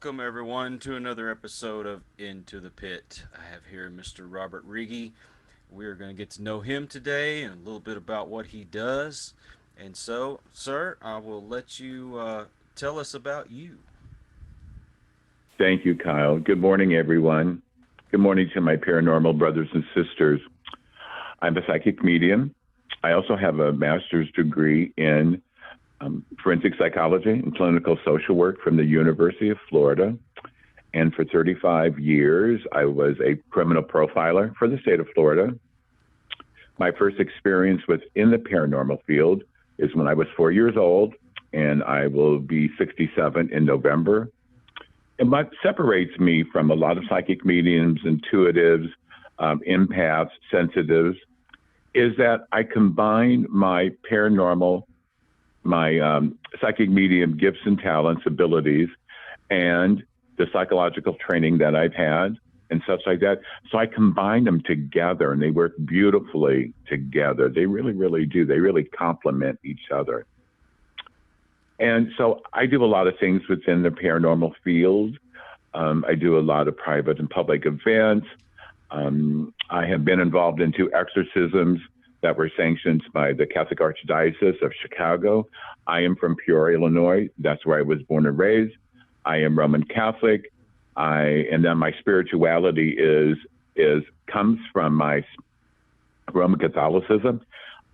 Welcome, everyone, to another episode of Into the Pit. I have here Mr. Robert Righi. We're going to get to know him today and a little bit about what he does. And so, sir, I will let you tell us about you. Thank you, Kyle. Good morning, everyone. Good morning to my paranormal brothers and sisters. I'm a psychic medium. I also have a master's degree in forensic psychology and clinical social work from the University of Florida. And for 35 years, I was a criminal profiler for the state of Florida. My first experience within the paranormal field is when I was 4 years old, and I will be 67 in November. And what separates me from a lot of psychic mediums, intuitives, empaths, sensitives, is that I combine my paranormal, my psychic medium gifts and talents, abilities, and the psychological training that I've had and such like that. So I combine them together and they work beautifully together. They really, really do. They really complement each other. And so I do a lot of things within the paranormal field. I do a lot of private and public events. I have been involved in 2 exorcisms that were sanctioned by the Catholic Archdiocese of Chicago. I am from Peoria, Illinois. That's where I was born and raised. I am Roman Catholic. And then my spirituality comes from my Roman Catholicism.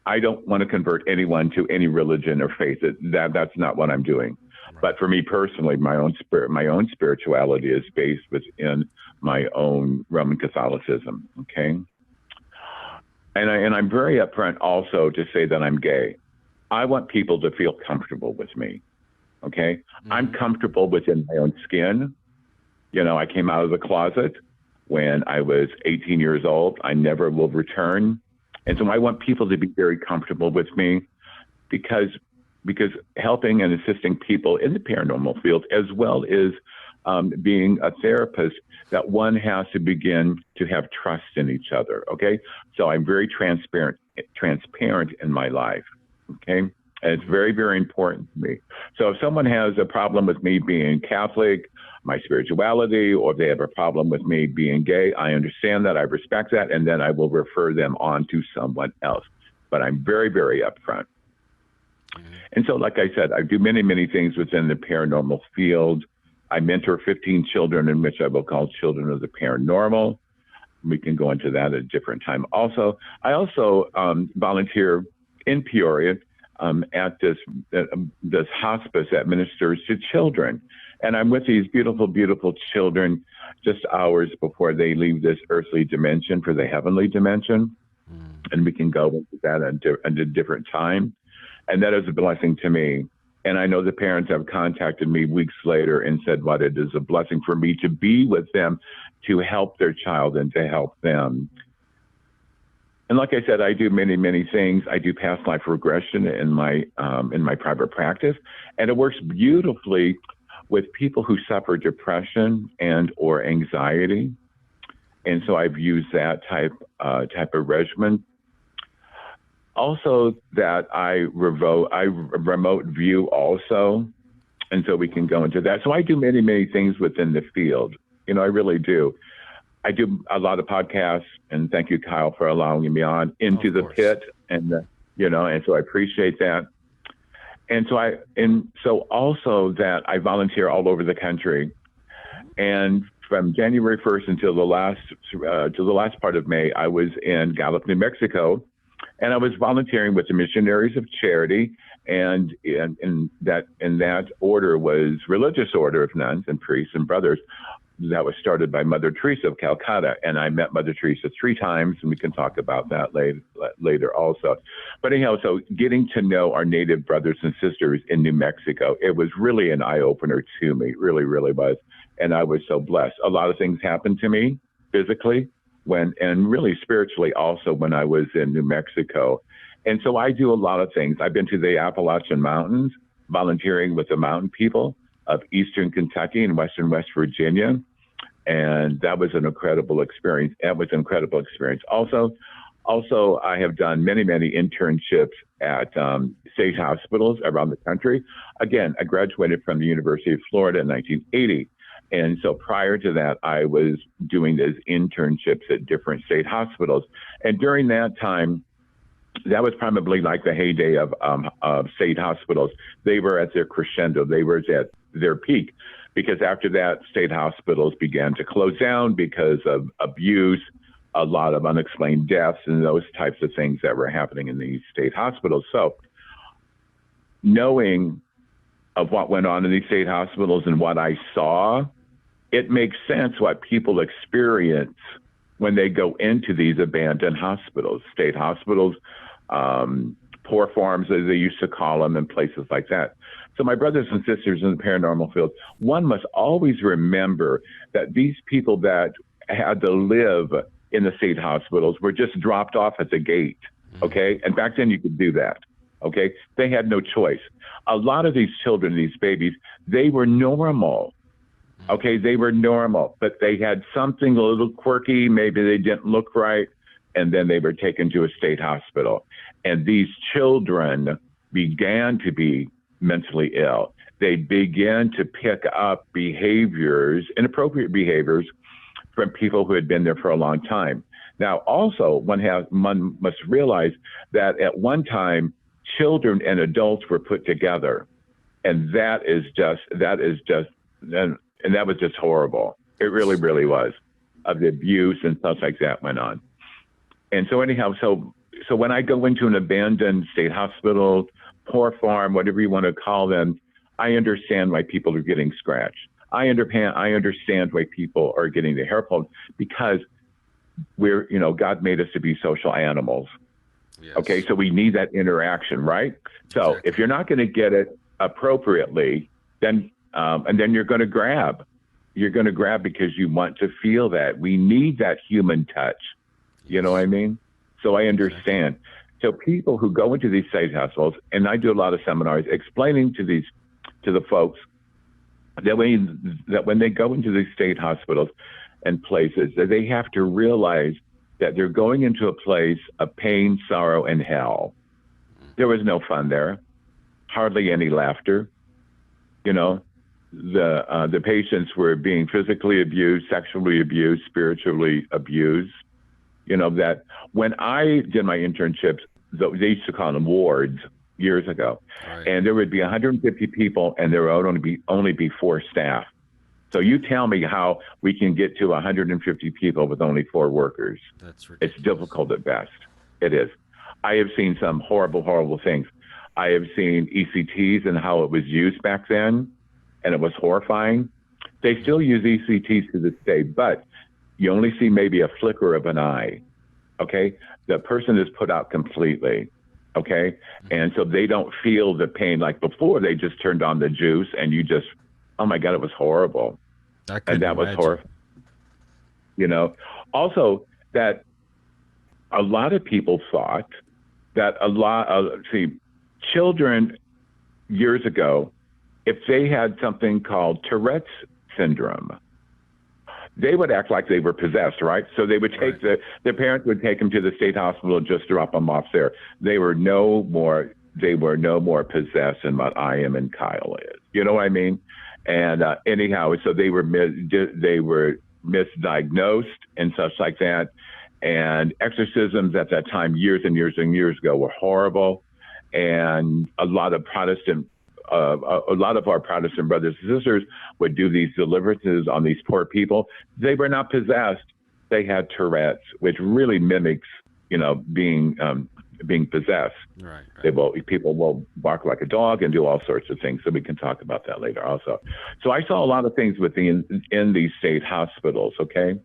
I don't want to convert anyone to any religion or faith. That's not what I'm doing. But for me personally, my own spirituality is based within my own Roman Catholicism. Okay. And I'm very upfront also to say that I'm gay. I want people to feel comfortable with me. Okay. Mm-hmm. I'm comfortable within my own skin. You know, I came out of the closet when I was 18 years old. I never will return. And so I want people to be very comfortable with me because helping and assisting people in the paranormal field, as well as being a therapist, that one has to begin to have trust in each other. Okay. So I'm very transparent in my life. Okay. And it's very, very important to me. So if someone has a problem with me being Catholic, my spirituality, or if they have a problem with me being gay, I understand that, I respect that, and then I will refer them on to someone else. But I'm very, very upfront. And so, like I said, I do many, many things within the paranormal field. I mentor 15 children in which I will call children of the paranormal. We can go into that at a different time. Also, I also volunteer in Peoria at this hospice that ministers to children. And I'm with these beautiful, beautiful children just hours before they leave this earthly dimension for the heavenly dimension. And we can go into that at a different time. And that is a blessing to me. And I know the parents have contacted me weeks later and said what it is a blessing for me to be with them, to help their child and to help them. And like I said, I do many, many things. I do past life regression in my private practice, and it works beautifully with people who suffer depression and or anxiety. And so I've used that type of regimen. Also, that I remote view also, and so we can go into that. So I do many, many things within the field. You know, I really do. I do a lot of podcasts, and thank you, Kyle, for allowing me on Into the Pit, and and so I appreciate that. And so also that I volunteer all over the country, and from January 1st until the last part of May, I was in Gallup, New Mexico, and I was volunteering with the Missionaries of Charity, and in that order was Religious Order of Nuns and Priests and Brothers. That was started by Mother Teresa of Calcutta, and I met Mother Teresa 3 times, and we can talk about that later also. But anyhow, so getting to know our Native brothers and sisters in New Mexico, it was really an eye-opener to me, really, really was, and I was so blessed. A lot of things happened to me physically, and really spiritually also when I was in New Mexico. And so I do a lot of things. I've been to the Appalachian Mountains, volunteering with the mountain people of Eastern Kentucky and Western West Virginia. And that was an incredible experience. Also, I have done many, many internships at state hospitals around the country. Again, I graduated from the University of Florida in 1980. And so prior to that, I was doing those internships at different state hospitals. And during that time, that was probably like the heyday of state hospitals. They were at their crescendo. They were at their peak, because after that, state hospitals began to close down because of abuse, a lot of unexplained deaths, and those types of things that were happening in these state hospitals. So knowing of what went on in these state hospitals and what I saw, it makes sense what people experience when they go into these abandoned hospitals, state hospitals, poor farms, as they used to call them, and places like that. So my brothers and sisters in the paranormal field, one must always remember that these people that had to live in the state hospitals were just dropped off at the gate, okay? And back then you could do that, okay? They had no choice. A lot of these children, these babies, they were normal. Okay, they were normal, but they had something a little quirky. Maybe they didn't look right, and then they were taken to a state hospital. And these children began to be mentally ill. They began to pick up behaviors, inappropriate behaviors, from people who had been there for a long time. Now, also, one must realize that at one time, children and adults were put together, and that was just horrible. It really, really was, of the abuse and stuff like that went on. And so anyhow, so when I go into an abandoned state hospital, poor farm, whatever you want to call them, I understand why people are getting scratched. I understand why people are getting their hair pulled, because God made us to be social animals. Yes. Okay, so we need that interaction, right? So exactly. If you're not going to get it appropriately, then and then you're going to grab. You're going to grab because you want to feel that. We need that human touch. You know what I mean? So I understand. Exactly. So people who go into these state hospitals, and I do a lot of seminars explaining to the folks that when they go into these state hospitals and places, that they have to realize that they're going into a place of pain, sorrow, and hell. There was no fun there, hardly any laughter. The patients were being physically abused, sexually abused, spiritually abused. That when I did my internships, they used to call them wards years ago, right. And there would be 150 people, and there would only be 4 staff. So you tell me how we can get to 150 people with only 4 workers. That's ridiculous. It's difficult at best. It is. I have seen some horrible, horrible things. I have seen ECTs and how it was used back then, and it was horrifying. They still use ECTs to this day, but you only see maybe a flicker of an eye, okay? The person is put out completely, okay? And so they don't feel the pain like before. They just turned on the juice, and you just, oh my God, it was horrible. And that was horrible. Also that a lot of people thought that children years ago, if they had something called Tourette's syndrome, they would act like they were possessed, right? So they would take their parents would take them to the state hospital and just drop them off there. They were no more possessed than what I am and Kyle is. You know what I mean? And anyhow, so they were misdiagnosed and such like that. And exorcisms at that time, years and years and years ago, were horrible. And a lot of our Protestant brothers and sisters would do these deliverances on these poor people. They were not possessed. They had Tourette's, which really mimics, being possessed. Right. People will bark like a dog and do all sorts of things. So we can talk about that later also. So I saw a lot of things in these state hospitals. Okay.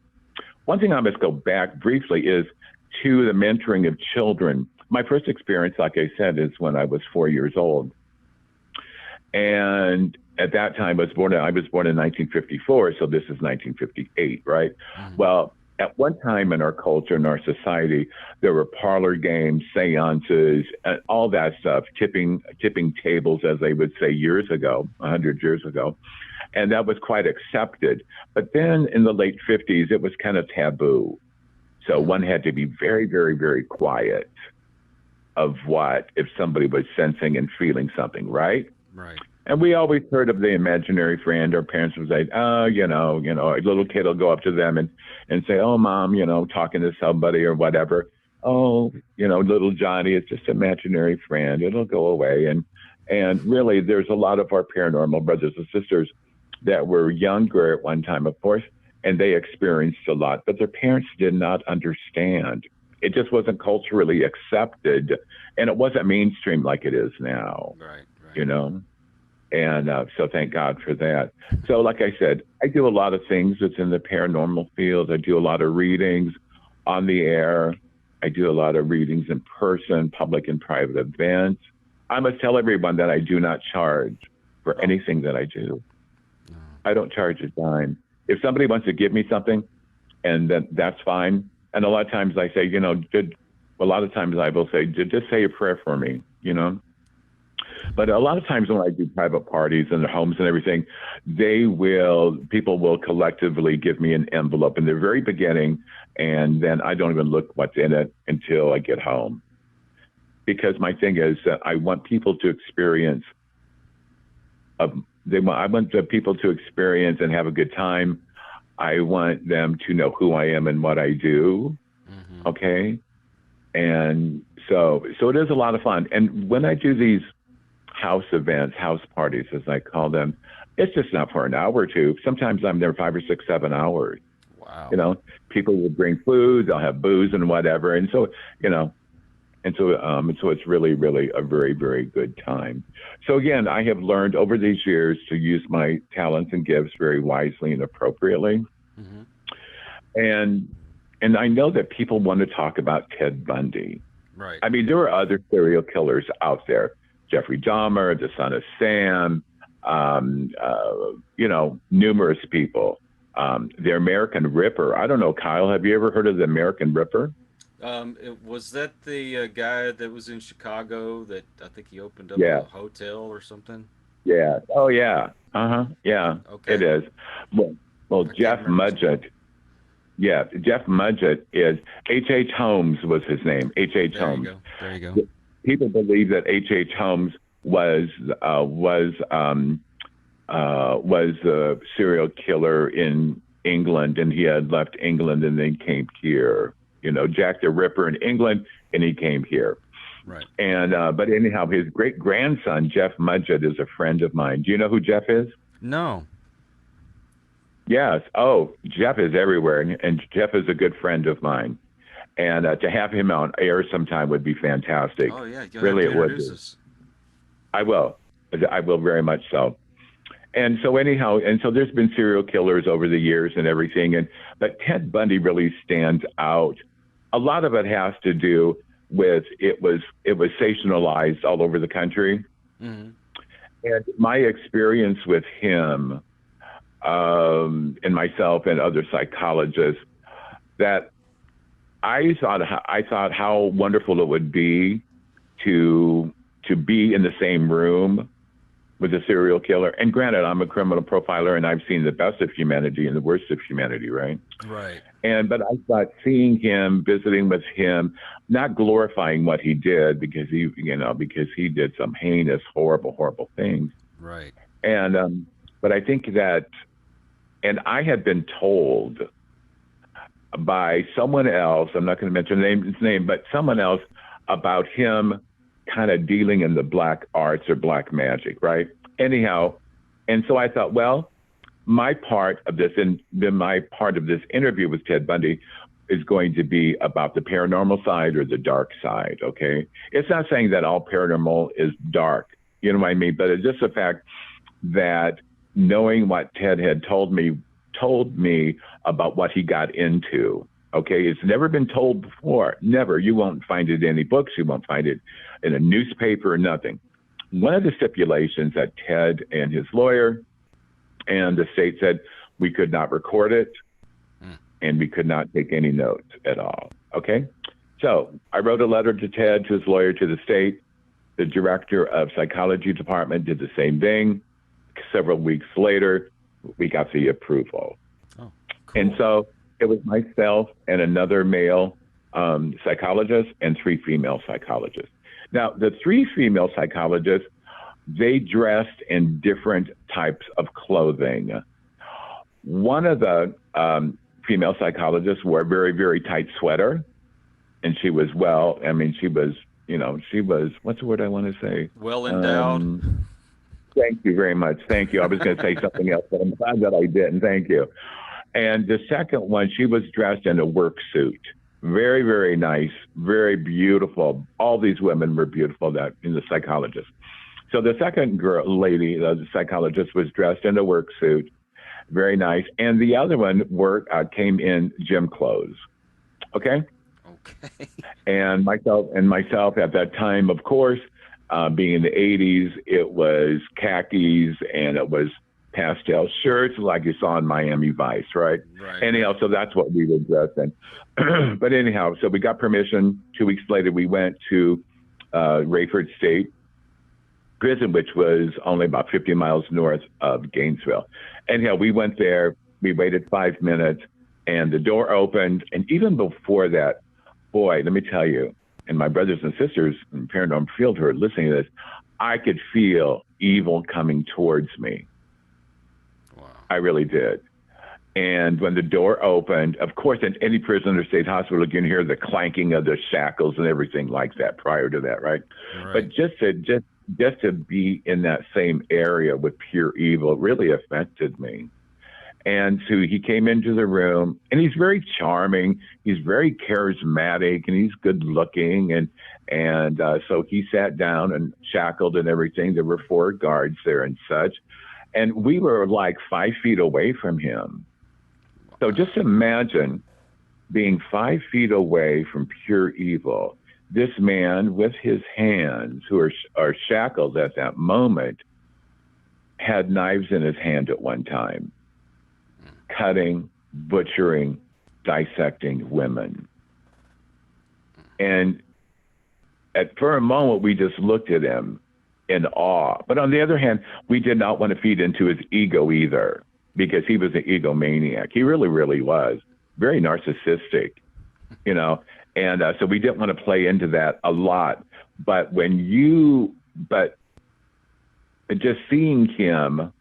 One thing I must go back briefly is to the mentoring of children. My first experience, like I said, is when I was 4 years old. And at that time, I was born in 1954, so this is 1958, right? Mm-hmm. Well, at one time in our culture, in our society, there were parlor games, seances, and all that stuff, tipping tables, as they would say years ago, 100 years ago. And that was quite accepted. But then in the late 50s, it was kind of taboo. So one had to be very, very, very quiet of if somebody was sensing and feeling something, right? Right. And we always heard of the imaginary friend. Our parents would say, "Oh, a little kid will go up to them and say, 'Oh, mom,' talking to somebody or whatever. 'Oh, little Johnny, it's just an imaginary friend. It'll go away.'" And really, there's a lot of our paranormal brothers and sisters that were younger at one time, of course, and they experienced a lot, but their parents did not understand. It just wasn't culturally accepted, and it wasn't mainstream like it is now. Right. Right. You know. And so thank God for that. So like I said, I do a lot of things that's in the paranormal field. I do a lot of readings on the air. I do a lot of readings in person, public and private events. I must tell everyone that I do not charge for anything that I do. No. I don't charge a dime. If somebody wants to give me something, and that's fine. And a lot of times I say, a lot of times I will say, just say a prayer for me, But a lot of times when I do private parties in their homes and everything, people will collectively give me an envelope in the very beginning, and then I don't even look what's in it until I get home. Because my thing is that I want people to experience, I want the people to experience and have a good time. I want them to know who I am and what I do. Mm-hmm. Okay. And so it is a lot of fun. And when I do these house events, house parties, as I call them, it's just not for an hour or two. Sometimes I'm there 5 or 6, 7 hours. Wow. People will bring food, they'll have booze and whatever. And so, so it's really, really a very, very good time. So again, I have learned over these years to use my talents and gifts very wisely and appropriately. Mm-hmm. And I know that people want to talk about Ted Bundy. Right. I mean, there are other serial killers out there. Jeffrey Dahmer, the son of Sam, numerous people. The American Ripper. I don't know, Kyle, have you ever heard of the American Ripper? Was that the guy that was in Chicago that I think he opened up Yeah. a hotel or something? Yeah. Oh, yeah. Uh-huh. Yeah, Okay. it is. Well, Jeff Mudgett. Yeah, Jeff Mudgett is H.H. Holmes was his name. H.H. Holmes. There you go. People believe that H.H. Holmes was a serial killer in England, and he had left England and then came here. Jack the Ripper in England, and he came here. Right. And but anyhow, his great grandson Jeff Mudgett is a friend of mine. Do you know who Jeff is? No. Yes. Oh, Jeff is everywhere, and Jeff is a good friend of mine. And to have him on air sometime would be fantastic. Oh yeah, really, it would be. Us. I will very much so. And so anyhow, there's been serial killers over the years and everything, but Ted Bundy really stands out. A lot of it has to do with it was sensationalized all over the country. Mm-hmm. And my experience with him, and myself and other psychologists, that I thought how wonderful it would be to be in the same room with a serial killer. And granted, I'm a criminal profiler, and I've seen the best of humanity and the worst of humanity, right? Right. But I thought seeing him, visiting with him, not glorifying what he did because he did some heinous, horrible things. Right. And but I think that, and I had been told by someone else, I'm not going to mention his name, but someone else, about him kind of dealing in the black arts or black magic, right? Anyhow, and so I thought, well, my part of this interview with Ted Bundy is going to be about the paranormal side or the dark side, okay? It's not saying that all paranormal is dark, you know what I mean? But it's just the fact that knowing what Ted had told me about what he got into, okay? It's never been told before, never. You won't find it in any books, you won't find it in a newspaper, nothing. One of the stipulations that Ted and his lawyer and the state said, we could not record it and we could not take any notes at all, okay? So I wrote a letter to Ted, to his lawyer, to the state. The director of psychology department did the same thing. Several weeks later, we got the approval. Oh, cool. And so it was myself and another male psychologist and 3 female psychologists. Now, the 3 female psychologists they dressed in different types of clothing. One of the female psychologists wore a very, very tight sweater, and she was well. I mean, she was. What's the word I want to say? Well endowed. Thank you very much. Thank you. I was going to say something else, but I'm glad that I didn't. Thank you. And the second one, she was dressed in a work suit. Very, very nice, very beautiful. All these women were beautiful. That in the psychologist. So the second lady, the psychologist, was dressed in a work suit, very nice, and the other one came in gym clothes. Okay. Okay. And myself at that time, of course, being in the 80s, it was khakis and it was pastel shirts like you saw in Miami Vice, right? Right. Anyhow, so that's what we were dressed in. But anyhow, so we got permission. 2 weeks later, we went to Rayford State Prison, which was only about 50 miles north of Gainesville. Anyhow, we went there. We waited 5 minutes, and the door opened. And even before that, boy, let me tell you, and my brothers and sisters in Paranormal Field who are listening to this, I could feel evil coming towards me. Wow. I really did. And when the door opened, of course, in any prison or state hospital, you can hear the clanking of the shackles and everything like that prior to that, right? But just to be in that same area with pure evil really affected me. And so he came into the room, and he's very charming. He's very charismatic, and he's good looking. And so he sat down and shackled and everything. There were 4 guards there and such. And we were like 5 feet away from him. So just imagine being 5 feet away from pure evil. This man with his hands, who are shackled at that moment, had knives in his hand at one time, cutting, butchering, dissecting women. And for a moment, we just looked at him in awe. But on the other hand, we did not want to feed into his ego either, because he was an egomaniac. He really, really was. Very narcissistic, you know. And so we didn't want to play into that a lot. But just seeing him,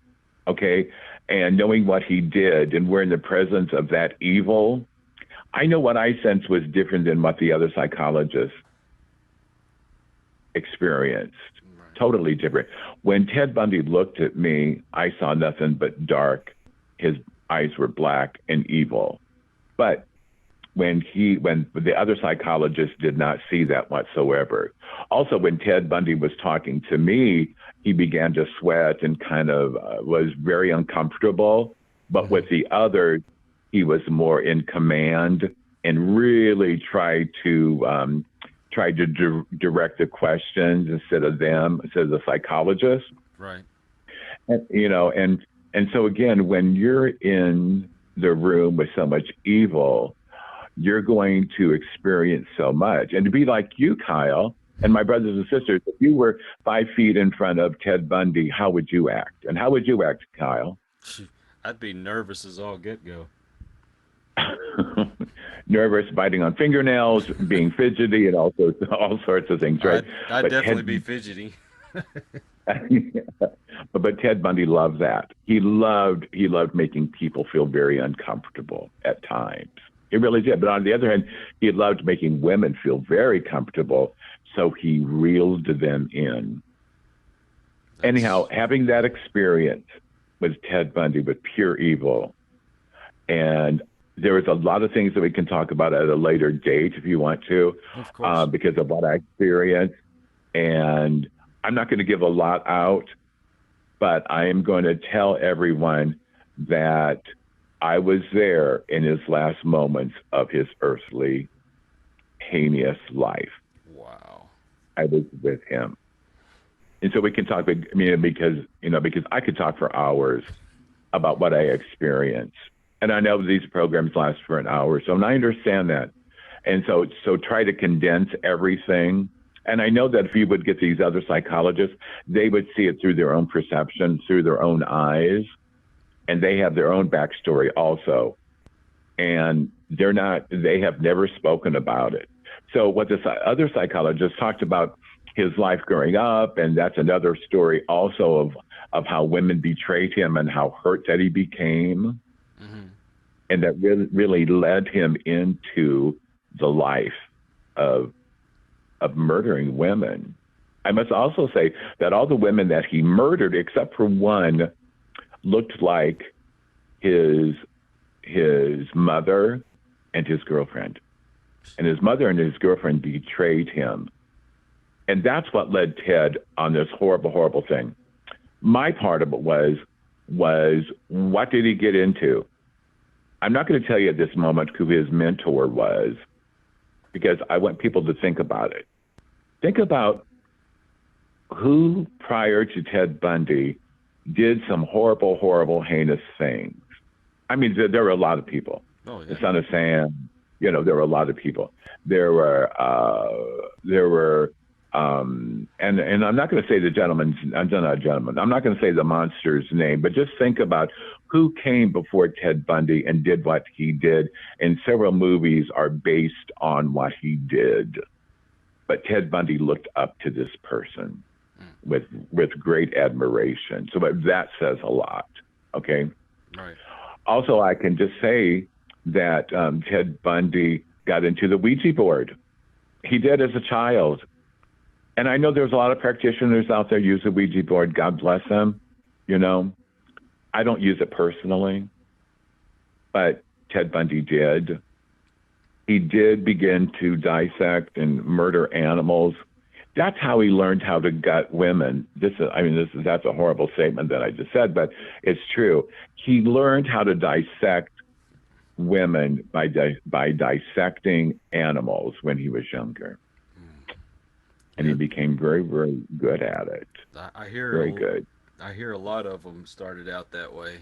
okay, and knowing what he did, and we're in the presence of that evil, I know what I sensed was different than what the other psychologists experienced. Right. Totally different. When Ted Bundy looked at me, I saw nothing but dark. His eyes were black and evil. But when the other psychologists did not see that whatsoever. Also, when Ted Bundy was talking to me, he began to sweat and kind of was very uncomfortable. But with the others, he was more in command and really tried to direct the questions instead of the psychologist. Right. And, you know, and so again, when you're in the room with so much evil, you're going to experience so much. And to be like you, Kyle, and my brothers and sisters, if you were 5 feet in front of Ted Bundy, how would you act? And how would you act, Kyle? I'd be nervous as all get go. Nervous, biting on fingernails, being fidgety, and all sorts of things, right? I'd definitely be fidgety. But Ted Bundy loved that. He loved making people feel very uncomfortable at times. He really did. But on the other hand, he loved making women feel very comfortable, so he reeled them in. Anyhow, having that experience with Ted Bundy, with pure evil, and there was a lot of things that we can talk about at a later date if you want to, of course. Because of what I experienced. And I'm not going to give a lot out, but I am going to tell everyone that I was there in his last moments of his earthly, heinous life. Wow. I was with him. And so we can talk, I mean, because I could talk for hours about what I experienced. And I know these programs last for an hour, so I understand that. And so try to condense everything. And I know that if you would get these other psychologists, they would see it through their own perception, through their own eyes. And they have their own backstory also. And they have never spoken about it. So what the other psychologists talked about his life growing up, and that's another story also of how women betrayed him and how hurt that he became, Mm-hmm. and that really led him into the life of murdering women. I must also say that all the women that he murdered, except for one, looked like his mother and his girlfriend. And his mother and his girlfriend betrayed him. And that's what led Ted on this horrible, horrible thing. My part of it was what did he get into? I'm not going to tell you at this moment who his mentor was, because I want people to think about it. Think about who prior to Ted Bundy did some horrible, horrible, heinous things. I mean, there were a lot of people. Oh yeah. The Son of Sam, there were a lot of people. There were, and I'm not going to say the gentleman's. I'm not a gentleman. I'm not going to say the monster's name, but just think about who came before Ted Bundy and did what he did. And several movies are based on what he did. But Ted Bundy looked up to this person with great admiration. So that says a lot. Okay. Right. Also, I can just say that Ted Bundy got into the Ouija board. He did as a child. And I know there's a lot of practitioners out there use the Ouija board. God bless them. I don't use it personally, but Ted Bundy did. He did begin to dissect and murder animals. That's how he learned how to gut women. That's a horrible statement that I just said, but it's true. He learned how to dissect women by dissecting animals when he was younger. And he became very, very good at it. I hear Very good. I hear a lot of them started out that way.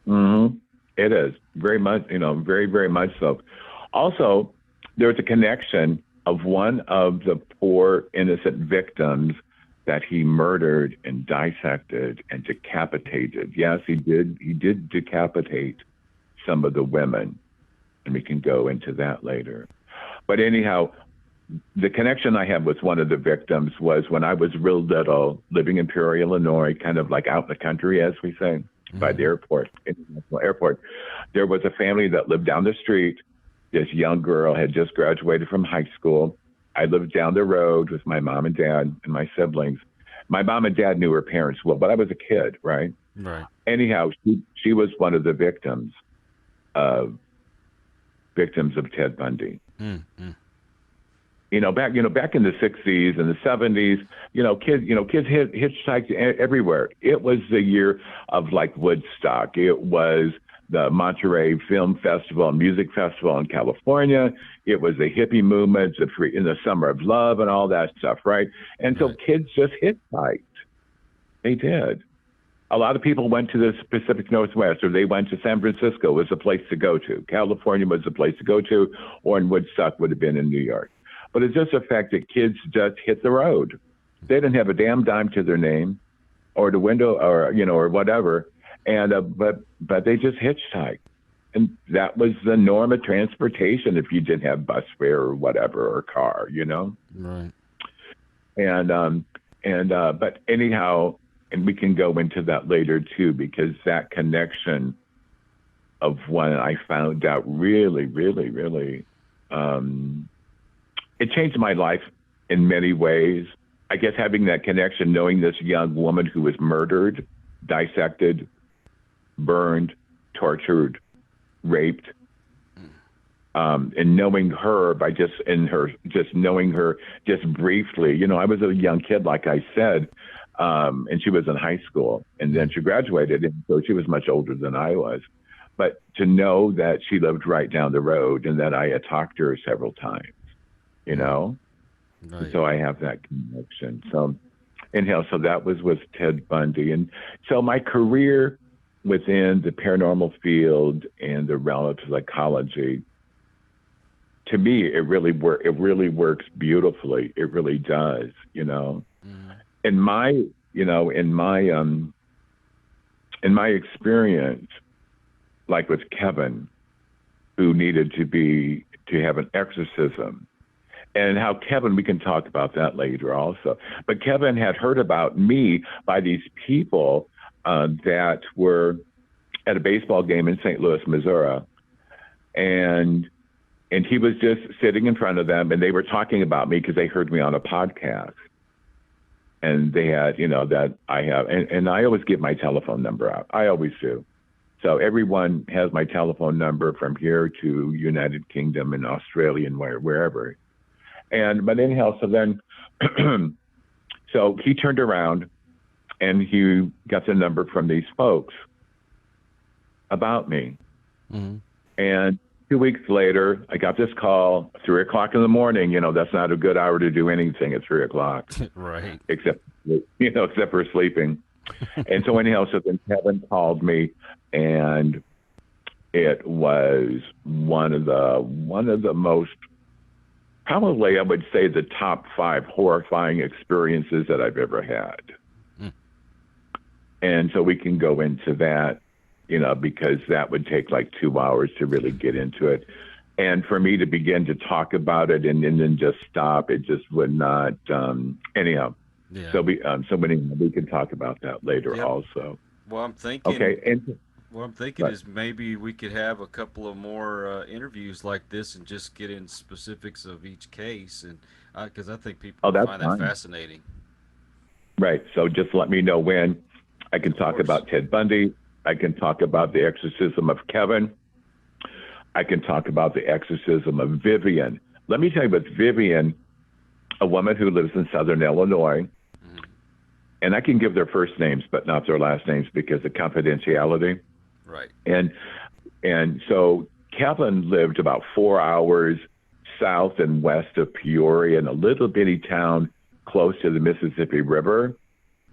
Mm-hmm. It is very much, very, very much so. Also, there's a connection of one of the poor innocent victims that he murdered and dissected and decapitated. Yes, he did. He did decapitate some of the women, and we can go into that later. But anyhow, the connection I had with one of the victims was when I was real little, living in Peoria, Illinois, kind of like out in the country, as we say, by the airport, international airport. There was a family that lived down the street. This young girl had just graduated from high school. I lived down the road with my mom and dad and my siblings. My mom and dad knew her parents well, but I was a kid, right? Right. Anyhow, she was one of the victims of Ted Bundy. Mm-hmm. Back in the 60s and the 70s, kids hitchhiked everywhere. It was the year of like Woodstock. It was the Monterey Film Festival and Music Festival in California. It was the hippie movement in the Summer of Love and all that stuff, right? And so kids just hitchhiked. They did. A lot of people went to the Pacific Northwest, or they went to San Francisco was a place to go to. California was a place to go to, or in Woodstock would have been in New York. But it's just the fact that kids just hit the road. They didn't have a damn dime to their name, or the window, or whatever. And but they just hitchhiked, and that was the norm of transportation if you didn't have bus fare or whatever or car, Right. And but anyhow, and we can go into that later too, because that connection of when I found out really, really, really, it changed my life in many ways. I guess having that connection, knowing this young woman who was murdered, dissected, burned, tortured, raped, and knowing her just knowing her just briefly. I was a young kid, like I said, and she was in high school, and then she graduated, and so she was much older than I was. But to know that she lived right down the road and that I had talked to her several times, Right. so I have that connection. So that was with Ted Bundy, and so my career within the paranormal field and the realm of psychology, to me, it really works beautifully. It really does, In my, in my experience, like with Kevin, who needed to have an exorcism, and how Kevin, we can talk about that later also. But Kevin had heard about me by these people that were at a baseball game in St. Louis, Missouri, and he was just sitting in front of them, and they were talking about me because they heard me on a podcast, and they had, that I have, and I always give my telephone number out. I always do. So everyone has my telephone number from here to United Kingdom and Australia and wherever. But anyhow, so then, so he turned around and he got the number from these folks about me. Mm-hmm. And 2 weeks later, I got this call, 3:00 in the morning. That's not a good hour to do anything at 3:00. Right. Except for sleeping. And so anyhow, so then Kevin called me, and it was one of the most, probably I would say, the top 5 horrifying experiences that I've ever had. Mm. And so we can go into that, because that would take like 2 hours to really get into it. And for me to begin to talk about it and then just stop, it just would not, anyhow. Yeah. So we can talk about that later also. Well, I'm thinking. Okay. And what I'm thinking is maybe we could have a couple of more interviews like this and just get in specifics of each case, and because I think people find that fascinating. Right. So just let me know when. I can talk about Ted Bundy. I can talk about the exorcism of Kevin. I can talk about the exorcism of Vivian. Let me tell you about Vivian, a woman who lives in Southern Illinois. Mm-hmm. And I can give their first names, but not their last names because of confidentiality. Right. And so Kevin lived about 4 hours south and west of Peoria in a little bitty town close to the Mississippi River.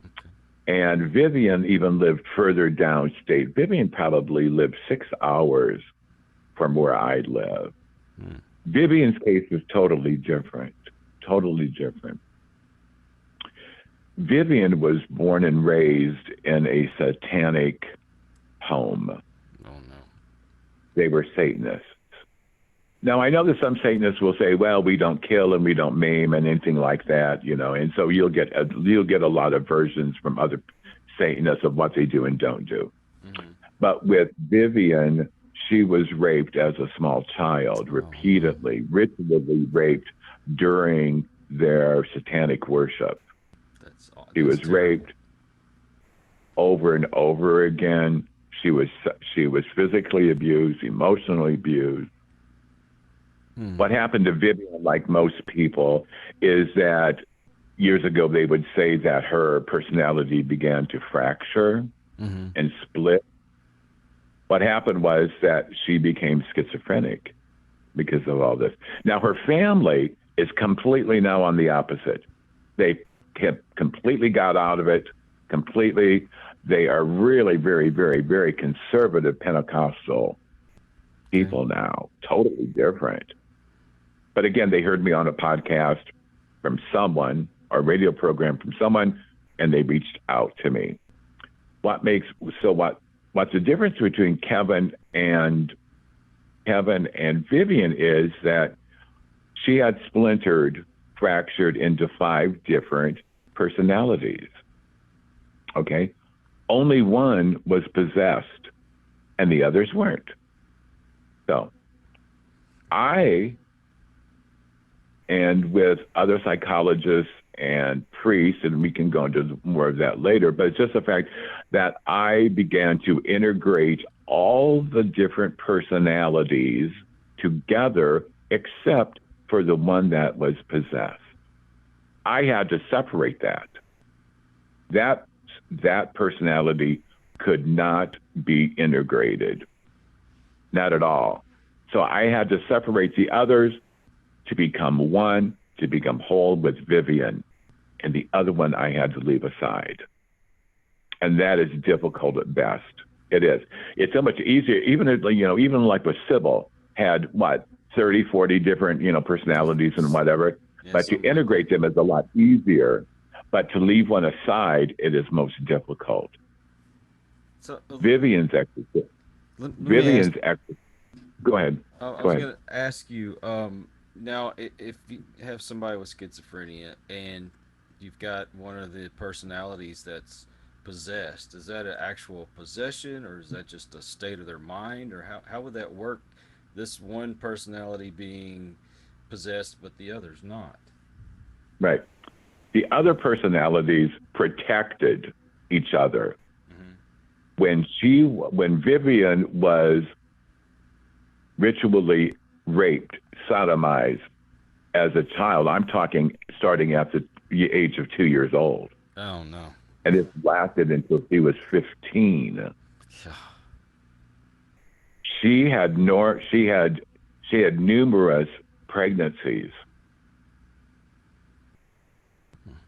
Okay. And Vivian even lived further downstate. Vivian probably lived 6 hours from where I live. Hmm. Vivian's case is totally different. Totally different. Vivian was born and raised in a satanic home. Oh, no. They were Satanists. Now, I know that some Satanists will say, well, we don't kill and we don't maim and anything like that, and so you'll get a lot of versions from other Satanists of what they do and don't do. Mm-hmm. But with Vivian, she was raped as a small child, repeatedly, ritually raped during their satanic worship. She was raped over and over again. She was physically abused, emotionally abused. Hmm. What happened to Vivian, like most people, is that years ago they would say that her personality began to fracture and split. What happened was that she became schizophrenic because of all this. Now, her family is completely now on the opposite. They have completely got out of it, completely. They are really very, very, very conservative Pentecostal people now, totally different. But again, they heard me on a podcast from someone, or a radio program from someone, and they reached out to me. What's the difference between Kevin and Vivian is that she had fractured into 5 different personalities. Okay? Only one was possessed, and the others weren't. So, and with other psychologists and priests, and we can go into more of that later, but it's just the fact that I began to integrate all the different personalities together except for the one that was possessed. I had to separate that. That personality could not be integrated. Not at all. So I had to separate the others to become one, to become whole with Vivian. And the other one I had to leave aside. And that is difficult at best. It is. It's so much easier, even like with Sybil, had 30, 40 different, personalities and whatever. Yes, but to integrate them is a lot easier. But to leave one aside, it is most difficult. So Vivian's exorcism. Go ahead. I was going to ask you, Now, if you have somebody with schizophrenia and you've got one of the personalities that's possessed, is that an actual possession or is that just a state of their mind? Or how would that work? This one personality being possessed, but the other's not. Right. The other personalities protected each other. Mm-hmm. When Vivian was ritually raped, sodomized as a child, I'm talking starting at the age of 2 years old, Oh, no. and it lasted until she was 15. She had she had numerous pregnancies,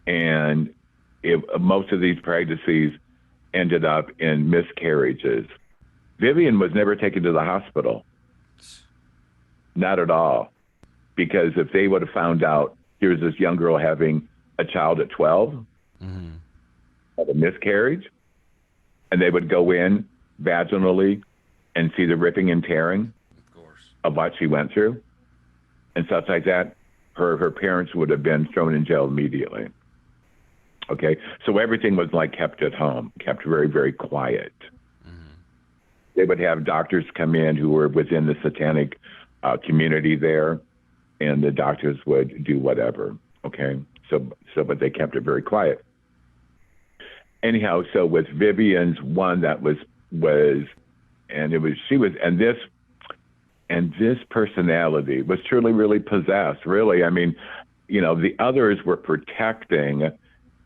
and most of these pregnancies ended up in miscarriages. Vivian was never taken to the hospital, not at all, because if they would have found out here's this young girl having a child at 12, Mm-hmm. had a miscarriage, and they would go in vaginally and see the ripping and tearing Of course. of what she went through and stuff like that, her parents would have been thrown in jail immediately. Okay, so everything was like kept at home, kept very, very quiet. Mm-hmm. They would have doctors come in who were within the satanic community there, and the doctors would do whatever. Okay, but they kept it very quiet. Anyhow, so with Vivian's one that was, and it was she was, and this personality was truly really possessed. Really, I mean, the others were protecting.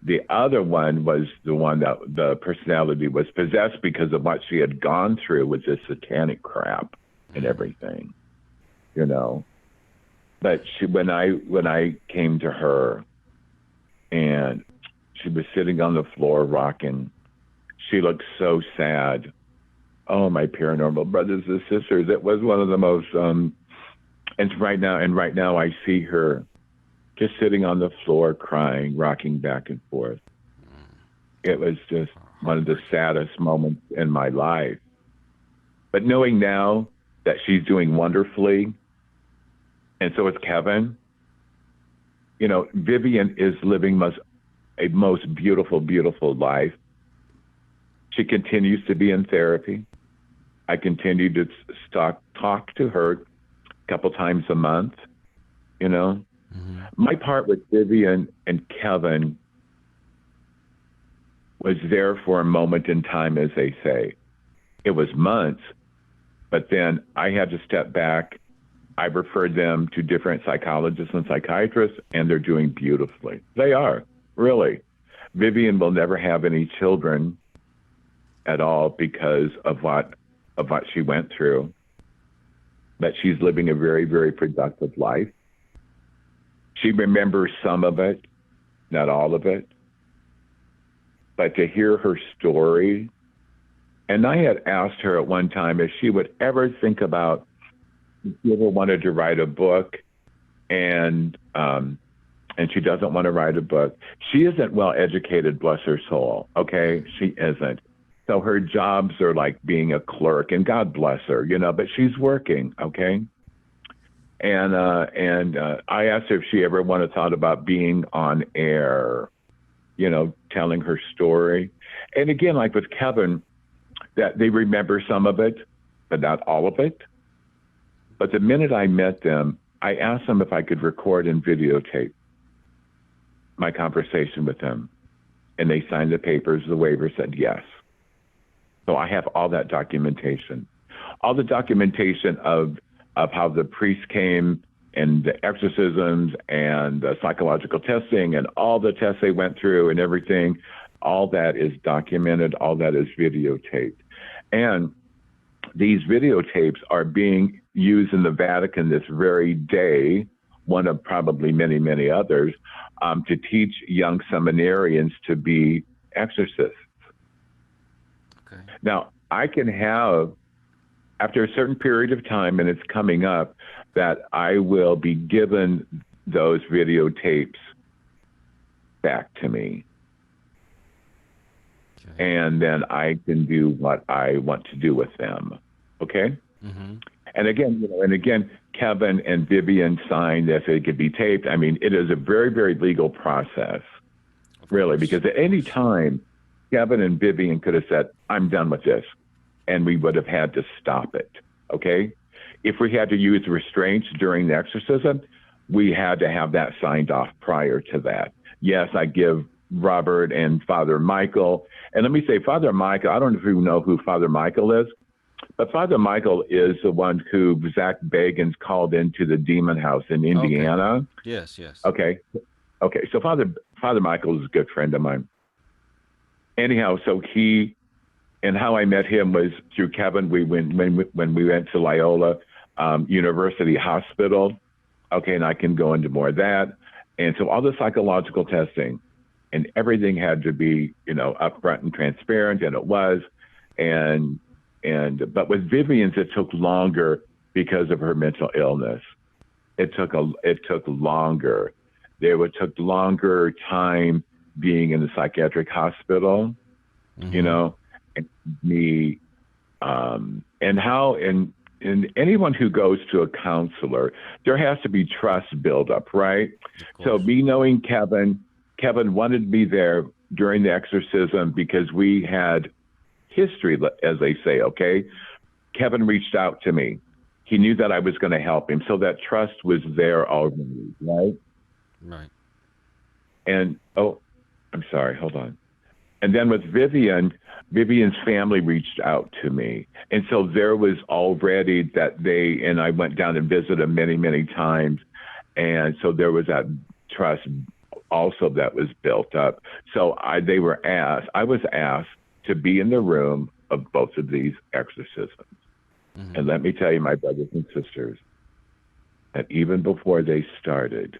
The other one was the one that the personality was possessed because of what she had gone through with this satanic crap and Mm-hmm. everything, you know. But when I came to her and she was sitting on the floor rocking, she looked so sad. Oh, my paranormal brothers and sisters, it was one of the most and right now I see her just sitting on the floor crying, rocking back and forth. It was just one of the Heartbreaking. saddest moments in my life. But knowing now that she's doing wonderfully, and so is Kevin, Vivian is living a most beautiful, beautiful life. She continues to be in therapy. I continue to talk to her a couple times a month. You know, Mm-hmm. my part with Vivian and Kevin was there for a moment in time, as they say. It was months, but then I had to step back. I referred them to different psychologists and psychiatrists, and they're doing beautifully. They are, really. Vivian will never have any children at all because of what she went through. But she's living a very, very productive life. She remembers some of it, not all of it. But to hear her story, and I had asked her at one time if she would ever think about if she ever wanted to write a book, and she doesn't want to write a book. She isn't well educated, bless her soul. Okay, she isn't. So her jobs are like being a clerk, and God bless her, but she's working. Okay, and I asked her if she ever wanted thought about being on air, telling her story. And again, like with Kevin, that they remember some of it, but not all of it. But the minute I met them, I asked them if I could record and videotape my conversation with them. And they signed the papers, the waiver said yes. So I have all that documentation. All the documentation of how the priest came and the exorcisms and the psychological testing and all the tests they went through and everything, all that is documented, all that is videotaped. And these videotapes are being used in the Vatican this very day, one of probably many, many others, to teach young seminarians to be exorcists. Okay. Now, I can have, after a certain period of time, and it's coming up, that I will be given those videotapes back to me. Okay. And then I can do what I want to do with them. Okay? Mm-hmm. And again, Kevin and Vivian signed this. It could be taped. I mean, it is a very, very legal process, Of really, course, because of at any course. time, Kevin and Vivian could have said, "I'm done with this," and we would have had to stop it. Okay, if we had to use restraints during the exorcism, we had to have that signed off prior to that. Yes, I give Robert and Father Michael, and let me say, Father Michael. I don't know if you know who Father Michael is. But Father Michael is the one who Zach Bagans called into the demon house in Okay. Indiana. Yes, yes. Okay. Okay. So Father Michael is a good friend of mine. Anyhow, so he and how I met him was through Kevin. We went when we went to Loyola University Hospital. Okay, and I can go into more of that. And so all the psychological testing and everything had to be, upfront and transparent, and it was. And but with Vivian's, it took longer because of her mental illness. It took longer. Took longer time being in the psychiatric hospital, you Mm-hmm. know, and me and how and anyone who goes to a counselor, there has to be trust build up, right? Of So course. me knowing Kevin wanted me there during the exorcism because we had history, as they say. Okay, Kevin reached out to me. He knew that I was going to help him, so that trust was there already, right? Right. And oh, I'm sorry, hold on. And then with Vivian's family reached out to me. And so there was already that and I went down and visited them many, many times. And so there was that trust also that was built up. So I was asked to be in the room of both of these exorcisms. Mm-hmm. And let me tell you, my brothers and sisters, that even before they started,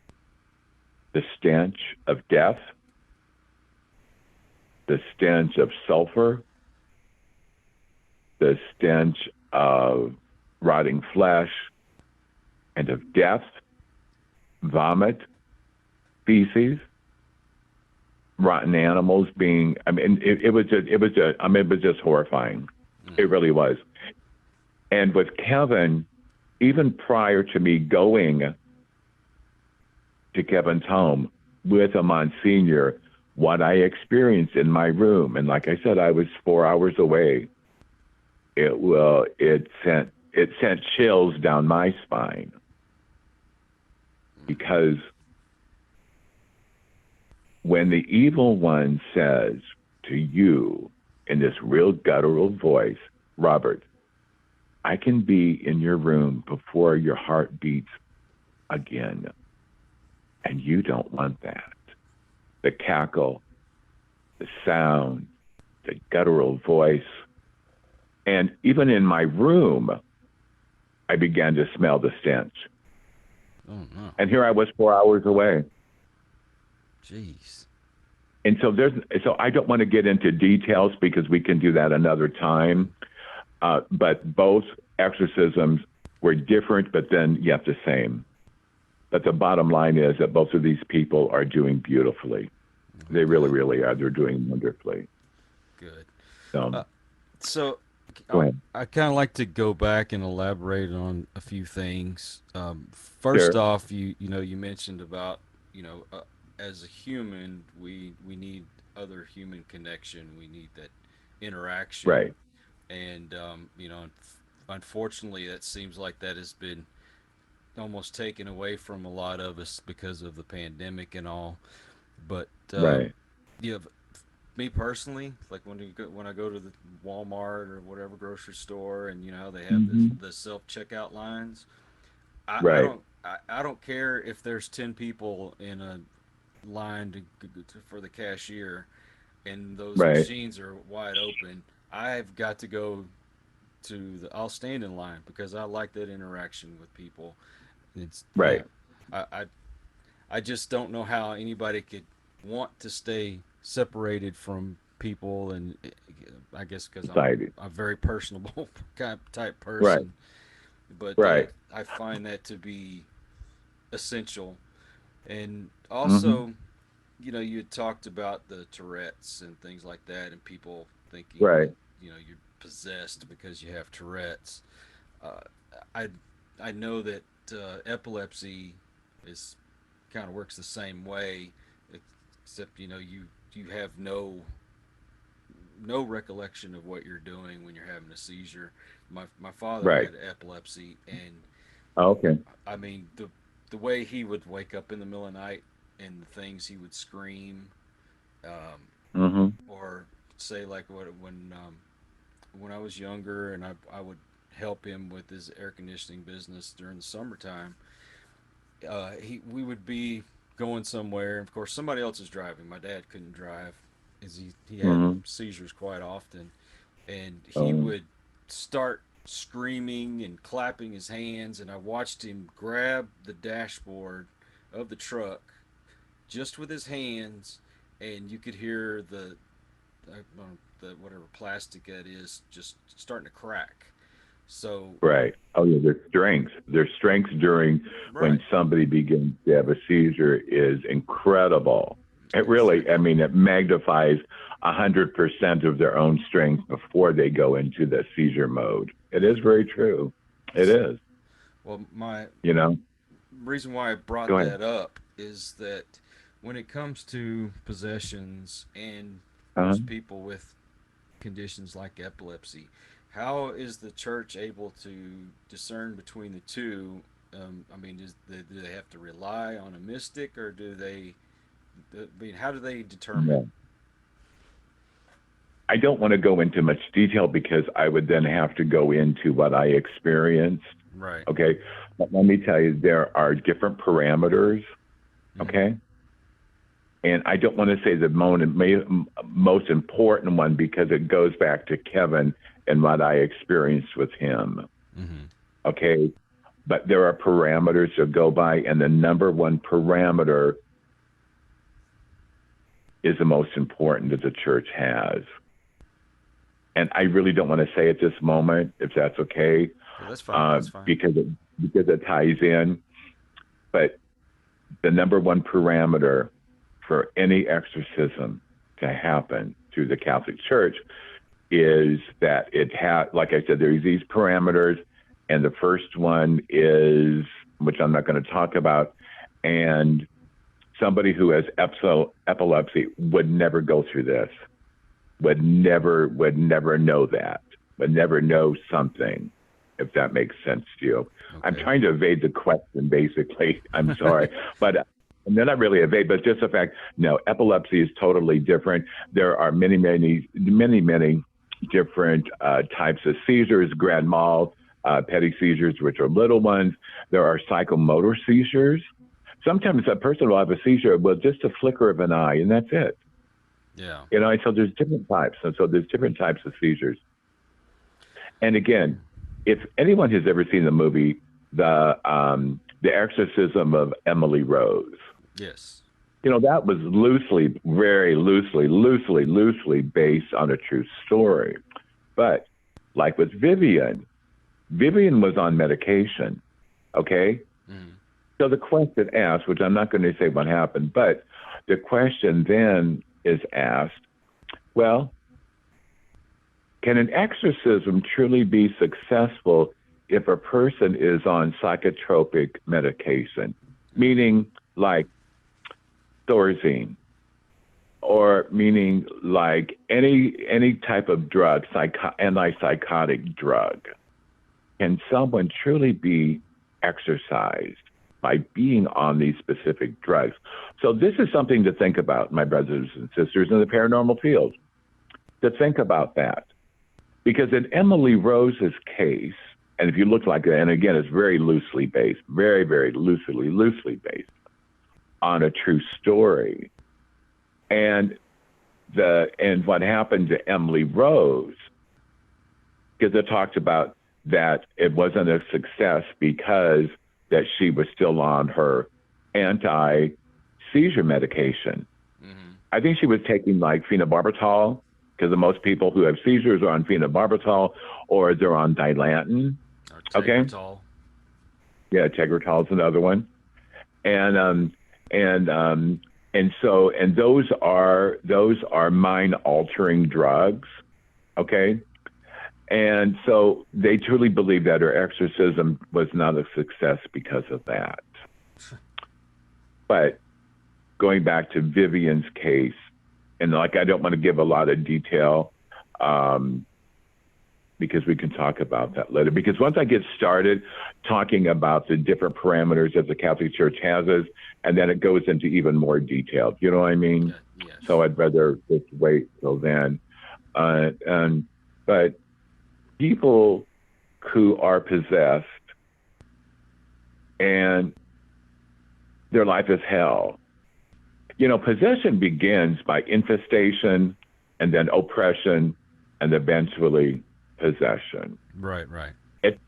the stench of death, the stench of sulfur, the stench of rotting flesh and of death, vomit, feces, rotten animals being, I mean, it was just horrifying. It Mm-hmm. really was. And with Kevin, even prior to me going to Kevin's home with a Monsignor, what I experienced in my room, and like I said, I was 4 hours away. It sent chills down my spine because when the evil one says to you in this real guttural voice, Robert, I can be in your room before your heart beats again, and you don't want that. The cackle, the sound, the guttural voice. And even in my room, I began to smell the stench. Oh no. And here I was 4 hours away. Jeez. And so I don't want to get into details because we can do that another time. But both exorcisms were different, but then yet the same. But the bottom line is that both of these people are doing beautifully. Oh, They really, good. really are. They're doing wonderfully. Good. So Uh, so go I, ahead. I kind of like to go back and elaborate on a few things. First Sure. off, you mentioned about as a human, we need other human connection. We need that interaction, Right. and unfortunately, that seems like that has been almost taken away from a lot of us because of the pandemic and all. But Right. you have me personally, like when I go to the Walmart or whatever grocery store, and they have Hmm. the self checkout lines. Right. I don't care if there's 10 people in a line for the cashier, and those Right. machines are wide open. I've got to go I'll stand in line because I like that interaction with people. It's Right. I, I I just don't know how anybody could want to stay separated from people, and I guess because I'm Society. a very personable kind of type Right. person, but Right. I find that to be essential. And Hmm. also, you had talked about the Tourette's and things like that, and people thinking that Right. you're possessed because you have Tourette's. Uh, I I know that epilepsy is kind of works the same way, except you have no recollection of what you're doing when you're having a seizure. My father Right. had epilepsy, and Okay. I mean the way he would wake up in the middle of the night and the things he would scream, um, Mm-hmm. or say like when I was younger and I would help him with his air conditioning business during the summertime. We would be going somewhere. Of course, somebody else is driving. My dad couldn't drive, as he had Mm-hmm. seizures quite often, and he Oh, would start screaming and clapping his hands, and I watched him grab the dashboard of the truck just with his hands, and you could hear the whatever plastic that is just starting to crack. So right. Oh, yeah. Their strength during when right, somebody begins to have a seizure is incredible. It really, I exactly. mean, it magnifies 100% of their own strength before they go into the seizure mode. It is very true. It is. Well, my You know. reason why I brought Go ahead. that up is that when it comes to possessions and Uh-huh. most people with conditions like epilepsy, how is the church able to discern between the two? I mean, do they have to rely on a mystic, or do they? I mean, how do they determine? Yeah. I don't want to go into much detail because I would then have to go into what I experienced. Right. Okay. But let me tell you, there are different parameters. Mm-hmm. Okay. And I don't want to say the most important one because it goes back to Kevin and what I experienced with him. Mm-hmm. Okay. But there are parameters to go by. And the number one parameter is the most important that the church has. And I really don't want to say at this moment, if that's okay, Yeah, that's fine. That's fine. because it ties in. But the number one parameter for any exorcism to happen through the Catholic Church is that it has, like I said, there's these parameters, and the first one is, which I'm not going to talk about, and somebody who has epilepsy would never go through this, would never know that, would never know something, if that makes sense to you. I'm Okay. trying to evade the question, basically. I'm sorry, but they're not really evade, but just the fact. No, epilepsy is totally different. There are many, many, many, many different types of seizures. Grand mal, petty seizures, which are little ones. There are psychomotor seizures. Sometimes a person will have a seizure with just a flicker of an eye, and that's it. Yeah. And so there's different types, and so there's different types of seizures. And again, if anyone has ever seen the movie The Exorcism of Emily Rose, Yes. that was very loosely based on a true story. But like with Vivian was on medication. Okay, Mm-hmm. so the question asked, which I'm not going to say what happened, but the question then is asked, well, can an exorcism truly be successful if a person is on psychotropic medication, Mm-hmm. meaning like Thorazine, or meaning like any type of drug, antipsychotic drug? Can someone truly be exorcised by being on these specific drugs? So this is something to think about, my brothers and sisters in the paranormal field, to think about that. Because in Emily Rose's case, and if you look like that, and again, it's very loosely based, very, very loosely based on a true story. And what happened to Emily Rose, because it talked about that it wasn't a success because that she was still on her anti seizure medication. Mm-hmm. I think she was taking like phenobarbital because most people who have seizures are on phenobarbital or they're on Dilantin. Or Okay, Tegretol. yeah, Tegretol is another one, and and um, and those are mind altering drugs. Okay, And so they truly believe that her exorcism was not a success because of that. But going back to Vivian's case, and like I don't want to give a lot of detail because we can talk about that later. Because once I get started talking about the different parameters that the Catholic Church has us, and then it goes into even more detail. You know what I mean? Yes. So I'd rather just wait till then. But people who are possessed and their life is hell. You know, possession begins by infestation and then oppression and eventually possession. Right. It's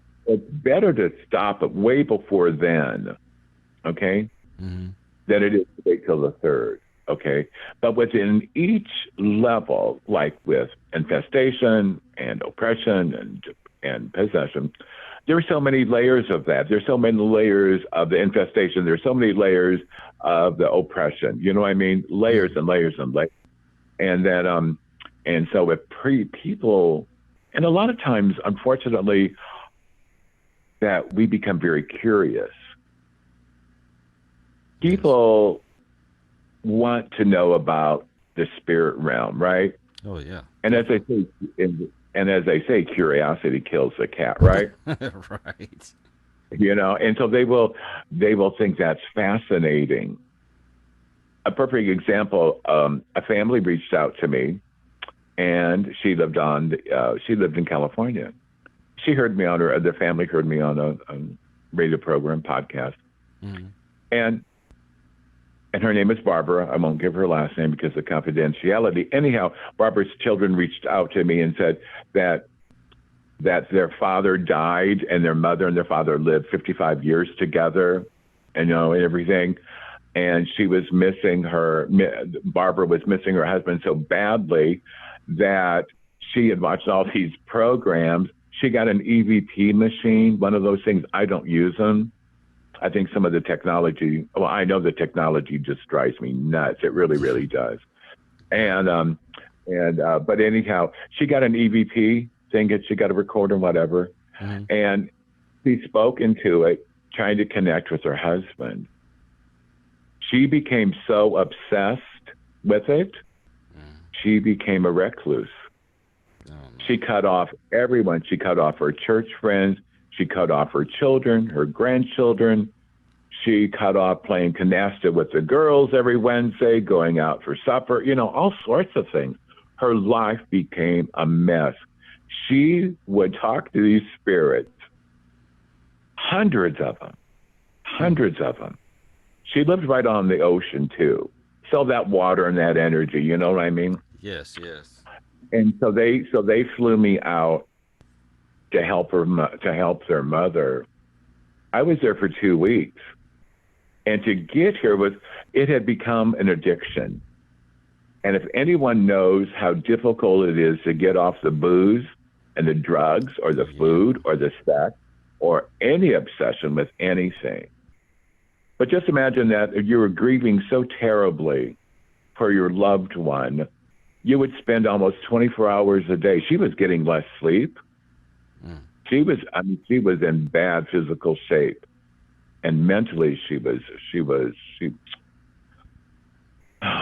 better to stop it way before then, okay, than it is to wait till the third, okay? But within each level, like with infestation and oppression and possession, there are so many layers of that. There's so many layers of the infestation. There's so many layers of the oppression. You know what I mean? Layers and layers and layers. And then, and so with people, and a lot of times, unfortunately, that we become very curious. People want to know about the spirit realm, right? Oh yeah. And as they say, curiosity kills the cat, right? Right. You know, and so they will think that's fascinating. A perfect example: a family reached out to me, and she lived in California. She heard me on the family heard me on a radio program podcast, and her name is Barbara. I won't give her last name because of confidentiality. Anyhow, Barbara's children reached out to me and said that their father died and their mother and their father lived 55 years together, and everything. And she was missing Barbara was missing her husband so badly that she had watched all these programs. She got an EVP machine, one of those things. I don't use them. I think some of the technology, I know the technology just drives me nuts. It really, really does. But anyhow, she got an EVP thing, she got a recorder, whatever. And she spoke into it, trying to connect with her husband. She became so obsessed with it, she became a recluse. She cut off everyone. She cut off her church friends. She cut off her children, her grandchildren. She cut off playing canasta with the girls every Wednesday, going out for supper, all sorts of things. Her life became a mess. She would talk to these spirits, hundreds of them. She lived right on the ocean too. So that water and that energy, you know what I mean? Yes. And so they flew me out to help their mother. I was there for 2 weeks, and to get here it had become an addiction. And if anyone knows how difficult it is to get off the booze and the drugs or the food or the sex or any obsession with anything, but just imagine that if you were grieving so terribly for your loved one, you would spend almost 24 hours a day. She was getting less sleep. She was in bad physical shape, and mentally she was.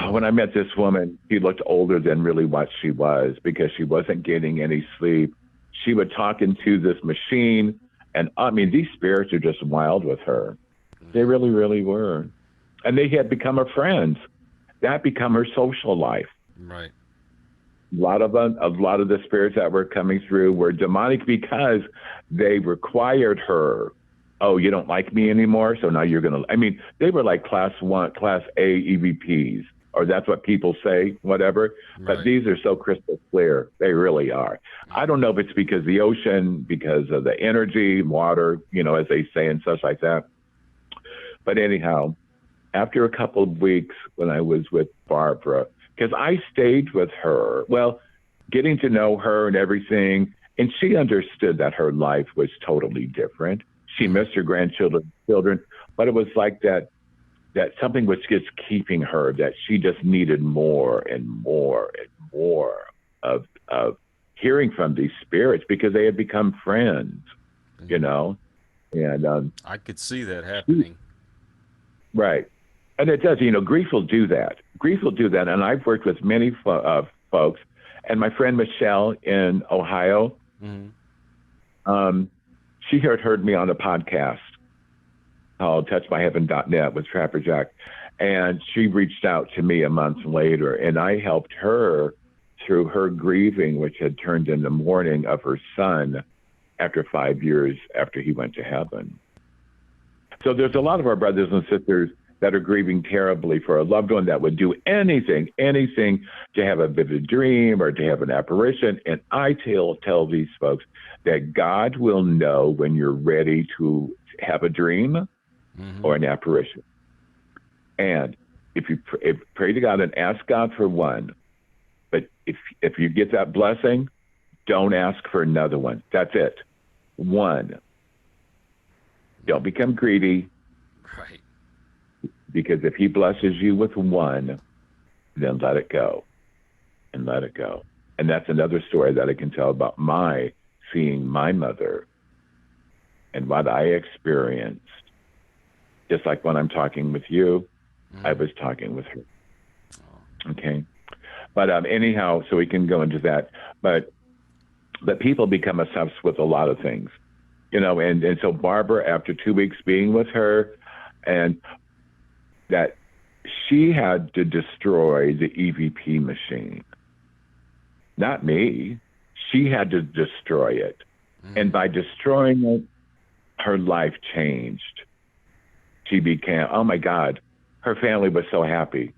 When I met this woman, she looked older than really what she was because she wasn't getting any sleep. She would talk into this machine, and these spirits are just wild with her. They really, really were, and they had become her friends. That become her social life. Right. A lot of the spirits that were coming through were demonic because they required her. Oh, you don't like me anymore, so now you're gonna. They were like class A EVPs, or that's what people say, whatever. Right. But these are so crystal clear. They really are. I don't know if it's because of the ocean, because of the energy, water, as they say, and such like that. But anyhow, after a couple of weeks when I was with Barbara, because I stayed with her, getting to know her and everything, and she understood that her life was totally different. She missed her grandchildren, but it was like that something was just keeping her, that she just needed more and more and more of hearing from these spirits because they had become friends, you know. And I could see that happening. right, and it does. You know, grief will do that. Grief will do that. And I've worked with many folks, and my friend Michelle in Ohio, Mm-hmm. she had heard me on a podcast called TouchMyHeaven.net with Trapper Jack, and she reached out to me a month later, and I helped her through her grieving, which had turned into mourning of her son after 5 years after he went to heaven. So there's a lot of our brothers and sisters that are grieving terribly for a loved one that would do anything to have a vivid dream or to have an apparition. And I tell these folks that God will know when you're ready to have a dream or an apparition. And if you pray to God and ask God for one, but if you get that blessing, don't ask for another one. That's it. One. Don't become greedy. Right. Because if he blesses you with one, then let it go. And let it go. And that's another story that I can tell about seeing my mother and what I experienced. Just like when I'm talking with you, I was talking with her. Okay. But anyhow, so we can go into that. But people become obsessed with a lot of things, you know, and so Barbara, after 2 weeks being with her, and that she had to destroy the EVP machine. Not me. She had to destroy it. And by destroying it, her life changed. She became, oh my God, her family was so happy.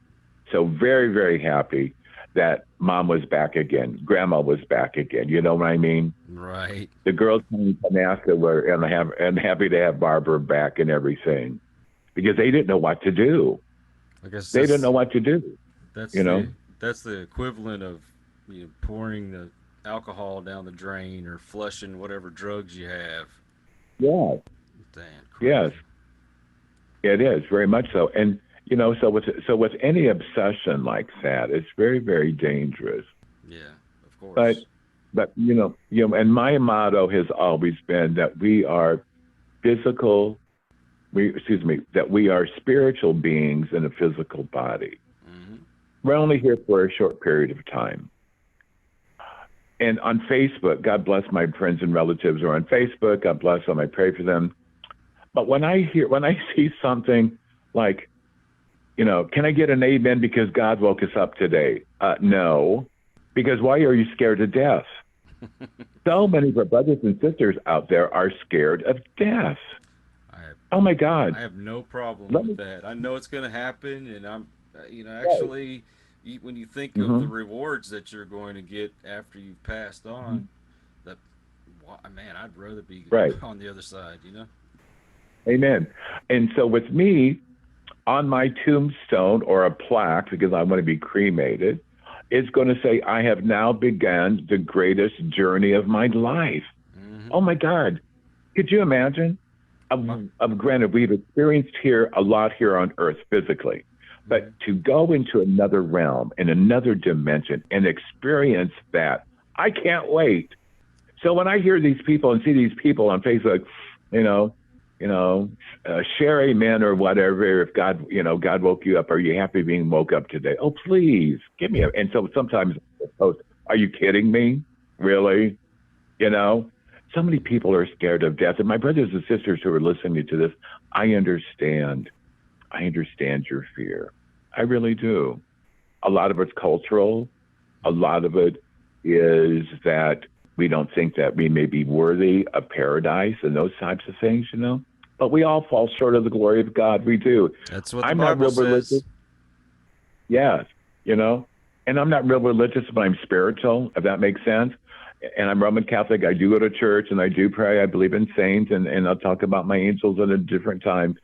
So very, very happy that mom was back again. Grandma was back again. You know what I mean? Right. The girls from Canasta were and happy to have Barbara back and everything because they didn't know what to do. I guess they didn't know what to do. That's you know? that's the equivalent of pouring the alcohol down the drain or flushing whatever drugs you have. Yeah. Damn. Yes. It is very much so. And you know, so with any obsession like that, it's very, very dangerous. Yeah, of course. But you know, and my motto has always been that we are that we are spiritual beings in a physical body. We're only here for a short period of time. And on Facebook, God bless my friends and relatives who are on Facebook. God bless them. I pray for them. But when I see something like, you know, can I get an amen because God woke us up today? No, because why are you scared of death? So many of our brothers and sisters out there are scared of death. Oh my God! I have no problem with that. I know it's going to happen, and I'm, actually, when you think of the rewards that you're going to get after you've passed on, man, I'd rather be on the other side. You know. Amen. And so with me, on my tombstone or a plaque, because I want to be cremated, it's going to say, I have now begun the greatest journey of my life. Oh my God. Could you imagine? Granted, we've experienced a lot here on earth physically, but to go into another realm and another dimension and experience that, I can't wait. So when I hear these people and see these people on Facebook, share amen or whatever. If God woke you up, are you happy being woke up today? Oh, please give me and so sometimes I post, are you kidding me? Really? You know, so many people are scared of death. And my brothers and sisters who are listening to this, I understand your fear. I really do. A lot of it's cultural. A lot of it is that we don't think that we may be worthy of paradise and those types of things, you know. But we all fall short of the glory of God. We do. That's what the Bible says. Yes, you know. And I'm not real religious, but I'm spiritual, if that makes sense. And I'm Roman Catholic. I do go to church and I do pray. I believe in saints, and I'll talk about my angels at a different time.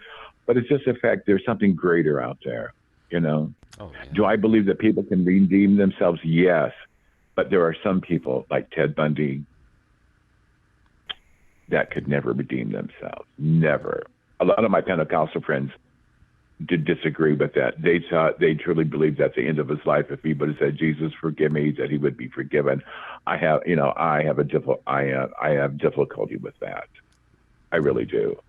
But it's just a fact there's something greater out there, you know. Oh, yeah. Do I believe that people can redeem themselves? Yes. But there are some people like Ted Bundy that could never redeem themselves. Never. A lot of my Pentecostal friends did disagree with that. They truly believed at the end of his life, if he would have said, "Jesus, forgive me," that he would be forgiven. I have difficulty with that. I really do.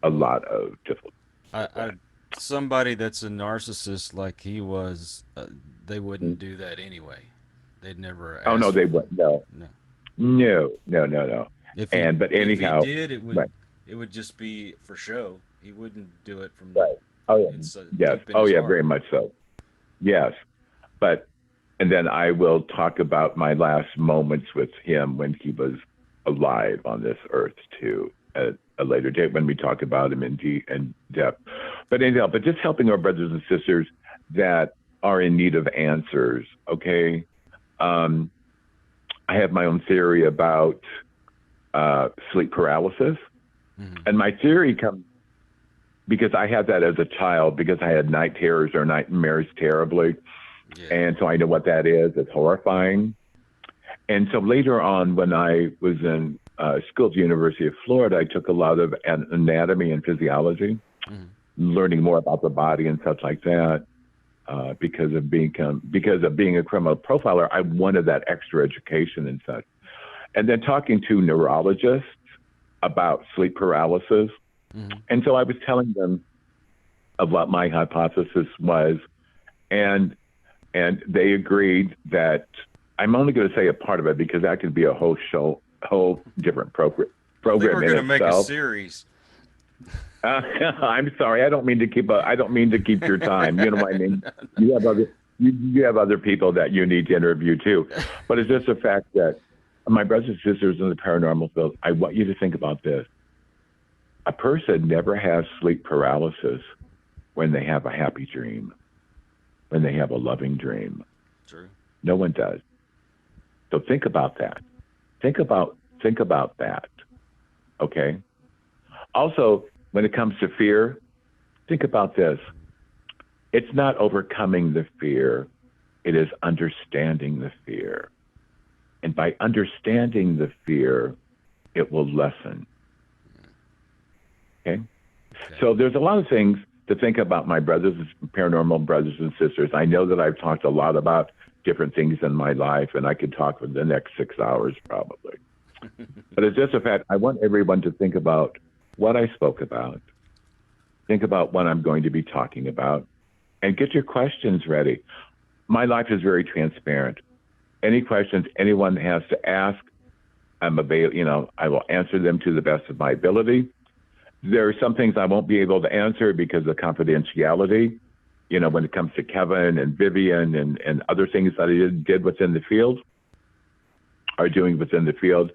A lot of difficulty I, with I that. somebody that's a narcissist like he was, they wouldn't Mm. do that anyway. They'd never Oh no, ask. they wouldn't. No, No. no, no, no, no. And but If he anyhow, did, right, it would just be for show. He wouldn't do it from right. Oh yeah, yes. deep in Oh his yeah, heart. very much so. Yes, but and then I will talk about my last moments with him when he was alive on this earth too at a later date when we talk about him in depth. But anyhow, but just helping our brothers and sisters that are in need of answers. Okay, um, I have my own theory about sleep paralysis, Hmm. and my theory comes because I had that as a child because I had night terrors or nightmares terribly, Yeah. and so I know what that is. It's horrifying. And so later on, when I was in school at the University of Florida, I took a lot of anatomy and physiology, Hmm. learning more about the body and such like that. Because of being a criminal profiler, I wanted that extra education and such. And then talking to neurologists about sleep paralysis, Hmm. and so I was telling them of what my hypothesis was, and they agreed that I'm only going to say a part of it because that could be a whole show, whole different I think program we're in gonna make a itself. series. I'm sorry, I don't mean to I don't mean to keep your time. You know what I mean? You have other you have other people that you need to interview too, but it's just the fact that my brothers and sisters in the paranormal field. I want you to think about this: a person never has sleep paralysis when they have a happy dream, when they have a loving dream. True. No one does. So think about that. Think about that. Okay. Also, when it comes to fear, think about this. It's not overcoming the fear, it is understanding the fear. And by understanding the fear, it will lessen. Okay? Okay. So there's a lot of things to think about, my brothers, paranormal brothers and sisters. I know that I've talked a lot about different things in my life, and I could talk for the next 6 hours probably. But it's just a fact, I want everyone to think about what I spoke about, think about what I'm going to be talking about, and get your questions ready. My life is very transparent. Any questions anyone has to ask, I'm available. I will answer them to the best of my ability. There are some things I won't be able to answer because of confidentiality. When it comes to Kevin and Vivian and other things that I did within the field, are doing within the field,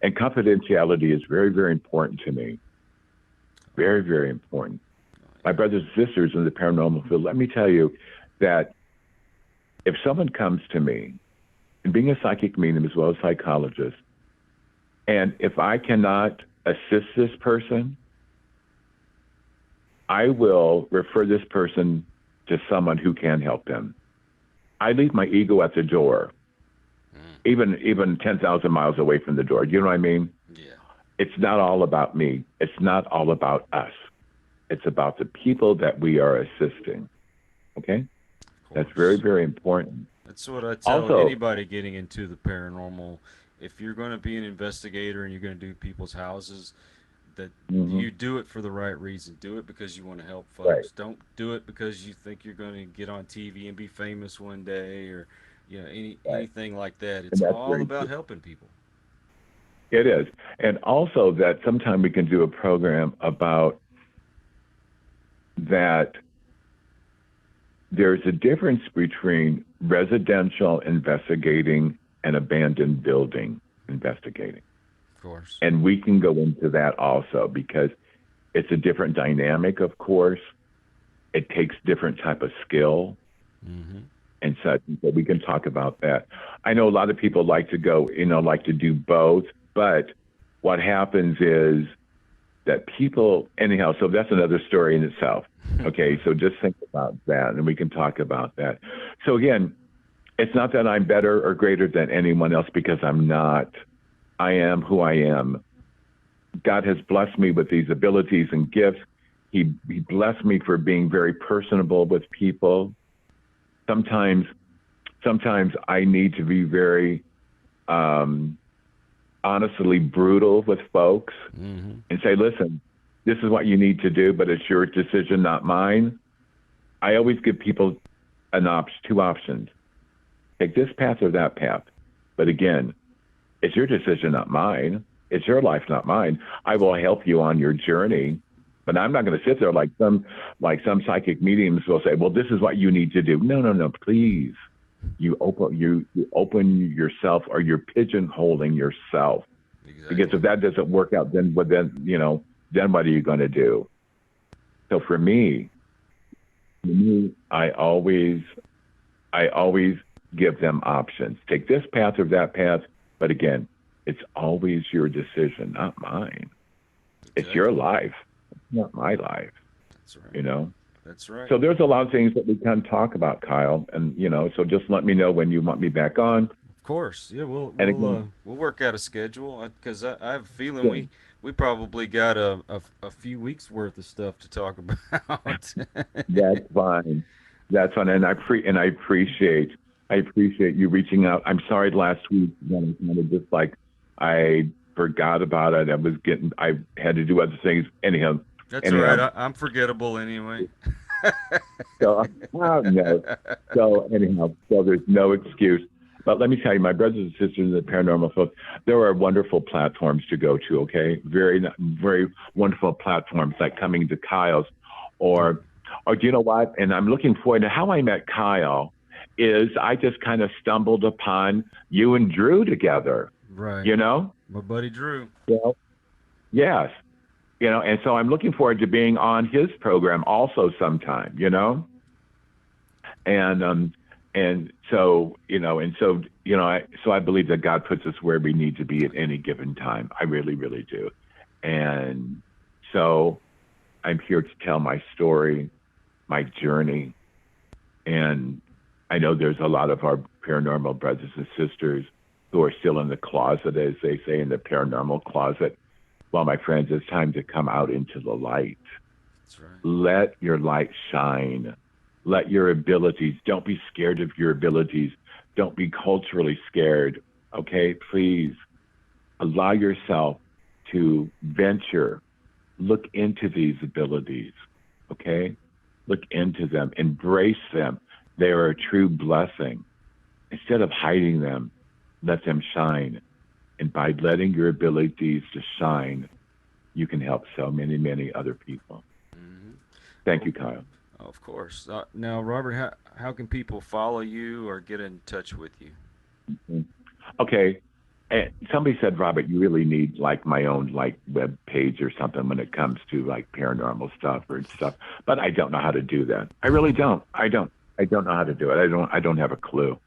and confidentiality is very, very important to me. Very, very important. My brothers and sisters in the paranormal field, let me tell you that if someone comes to me, and being a psychic medium as well as psychologist, and if I cannot assist this person, I will refer this person to someone who can help them. I leave my ego at the door, even 10,000 miles away from the door. You know what I mean? Yeah. It's not all about me. It's not all about us. It's about the people that we are assisting. Okay? Of That's very, course. very important. That's what I tell Also, anybody getting into the paranormal. If you're going to be an investigator and you're going to do people's houses, that mhm, you do it for the right reason. Do it because you want to help right. folks. Don't do it because you think you're going to get on TV and be famous one day, or Right. anything like that. And It's that's all very about true. helping people. It is. And also that sometime we can do a program about that there's a difference between residential investigating and abandoned building investigating. Of course. And we can go into that also because it's a different dynamic, of course. It takes different type of skill Hmm. and such. So we can talk about that. I know a lot of people like to go, like to do both, but what happens is that people, anyhow, so that's another story in itself. Okay, so just think about that and we can talk about that. So again, it's not that I'm better or greater than anyone else because I'm not. I am who I am. God has blessed me with these abilities and gifts. he blessed me for being very personable with people. Sometimes I need to be very um, honestly brutal with folks Mm-hmm. and say, listen, this is what you need to do, but it's your decision, not mine. I always give people two options: take this path or that path. But again, it's your decision, not mine. It's your life, not mine. I will help you on your journey, but I'm not going to sit there like some psychic mediums will say, "Well, this is what you need to do." No, no, no. Please, you open yourself, or you're pigeonholing yourself. Because Exactly. if that doesn't work out, then what are you going to do? So for me, I always give them options. Take this path or that path. But again, it's always your decision, not mine. It's your Exactly. life, not my life, That's right. you know? That's right. So there's a lot of things that we can talk about, Kyle. And, so just let me know when you want me back on. Of course. Yeah, we'll And we'll again, uh we'll work out a schedule because I have a feeling yeah, we probably got a few weeks worth of stuff to talk about. that's fine. That's fine. And I appreciate you reaching out. I'm sorry last week when I kind of just like, I forgot about it. I had to do other things. Anyhow, That's all right. anyhow, I'm forgettable anyway. So, no. So, anyhow, so there's no excuse. But let me tell you, my brothers and sisters in the paranormal field, there are wonderful platforms to go to, okay? Very, very wonderful platforms like coming to Kyle's Oh, or do you know what? And I'm looking forward to how I met Kyle is I just kind of stumbled upon you and Drew together, right. you know? My buddy Drew. Well, yes. And so I'm looking forward to being on his program also sometime, and I believe that God puts us where we need to be at any given time. I really, really do. And so I'm here to tell my story, my journey, and I know there's a lot of our paranormal brothers and sisters who are still in the closet, as they say, in the paranormal closet. Well, my friends, it's time to come out into the light. That's right. Let your light shine. Let your abilities, don't be scared of your abilities. Don't be culturally scared. Okay, please allow yourself to venture, look into these abilities. Okay, look into them, embrace them. They are a true blessing. Instead of hiding them, let them shine. And by letting your abilities to shine, you can help so many, many other people. Hmm. Thank Well, you, Kyle. of course. Now, Robert, how can people follow you or get in touch with you? Mm. Okay. And somebody said, Robert, you really need like my own like web page or something when it comes to like paranormal stuff or stuff. But I don't know how to do that. I really don't. I don't. I don't know how to do it. I don't have a clue.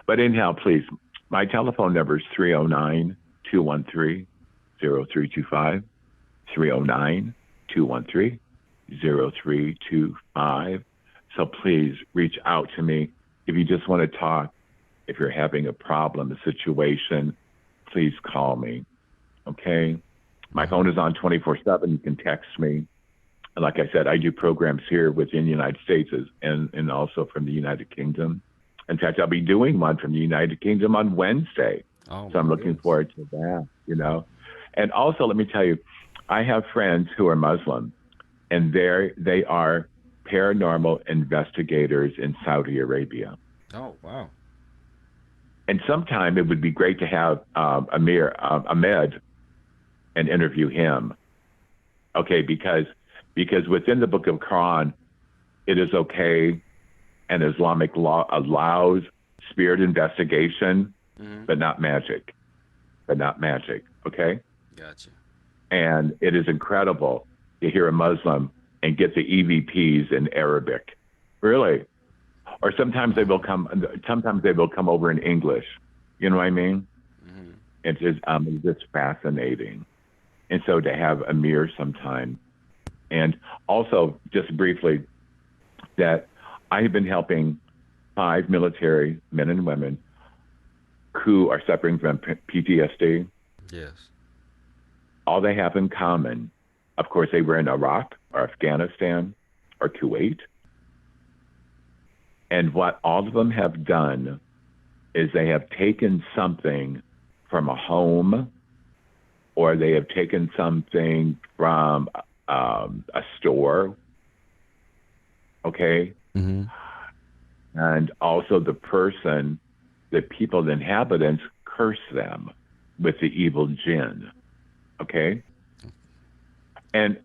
But anyhow, please, my telephone number is 309-213-0325. 309-213-0325. So please reach out to me if you just want to talk. If you're having a problem, a situation, please call me. Okay. My Hmm. phone is on 24/7. You can text me. And like I said, I do programs here within the United States and also from the United Kingdom. In fact, I'll be doing one from the United Kingdom on Wednesday. Oh So my I'm looking goodness. forward to that. And also, let me tell you, I have friends who are Muslim, and they are paranormal investigators in Saudi Arabia. Oh wow. And sometime it would be great to have Ahmed and interview him. Okay, because within the Book of Quran, it is okay, and Islamic law allows spirit investigation, Hmm. but not magic. But not magic. Okay, Gotcha. and it is incredible to hear a Muslim and get the EVPs in Arabic. Really, or sometimes they will Wow. come. Sometimes they will come over in English. You know what I mean? Hmm. It's just fascinating. And so to have Amir sometime, and also just briefly that I have been helping 5 military men and women who are suffering from PTSD. Yes. All they have in common, of course, they were in Iraq or Afghanistan or Kuwait. And what all of them have done is they have taken something from a home, or they have taken something from a store, okay? Mm-hmm. And also the people, the inhabitants curse them with the evil jinn, okay? And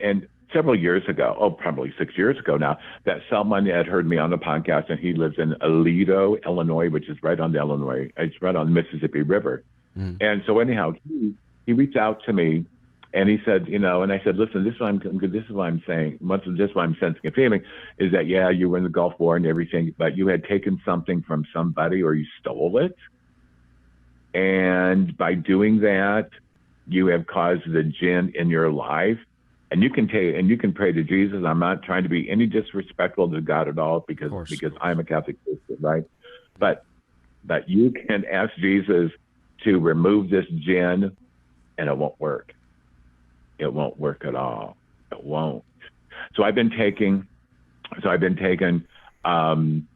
and several years ago, oh, probably 6 years ago now, that someone had heard me on the podcast, and he lives in Aledo, Illinois, which is right on the Illinois, it's right on the Mississippi River. Mm-hmm. And so anyhow, he reached out to me, and he said, and I said, listen, this is what I'm saying. This is what I'm sensing and feeling is that, yeah, you were in the Gulf War and everything, but you had taken something from somebody, or you stole it. And by doing that, you have caused the jinn in your life. And you can pray to Jesus. I'm not trying to be any disrespectful to God at all, because I'm a Catholic Christian, right? But you can ask Jesus to remove this jinn, and it won't work. It won't work at all. It won't. So I've been taking and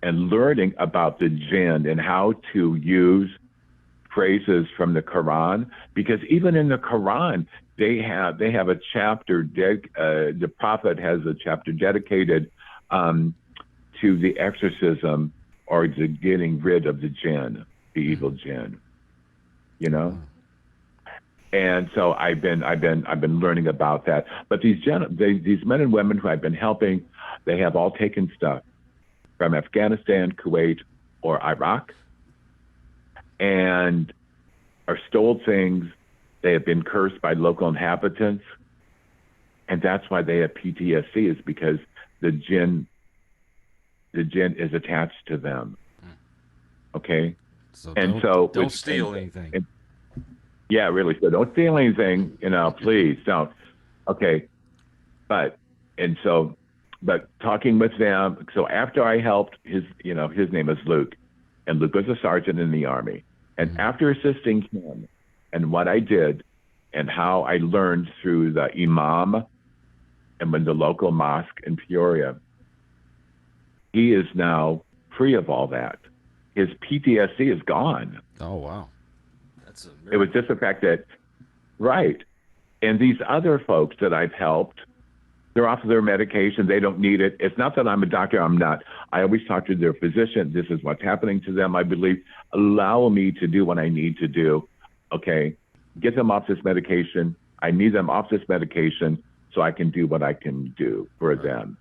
learning about the jinn and how to use phrases from the Quran, because even in the Quran, they have a chapter. The Prophet has a chapter dedicated to the exorcism, or the getting rid of the jinn, the evil jinn. You know. And so I've been learning about that. But these men and women who I've been helping, they have all taken stuff from Afghanistan, Kuwait, or Iraq, and are stole things. They have been cursed by local inhabitants, and that's why they have PTSD. Is because the jinn is attached to them. Okay, So and don't steal anything. Yeah, really. So don't steal anything, please don't. Okay. But talking with them. So after I helped his name is Luke, and Luke was a sergeant in the Army. And after assisting him, and what I did, and how I learned through the imam and when the local mosque in Peoria, he is now free of all that. His PTSD is gone. Oh, wow. It was just the fact that, right. And these other folks that I've helped, they're off of their medication. They don't need it. It's not that I'm a doctor. I'm not. I always talk to their physician. This is what's happening to them. I believe, allow me to do what I need to do. Okay. Get them off this medication. I need them off this medication so I can do what I can do for them.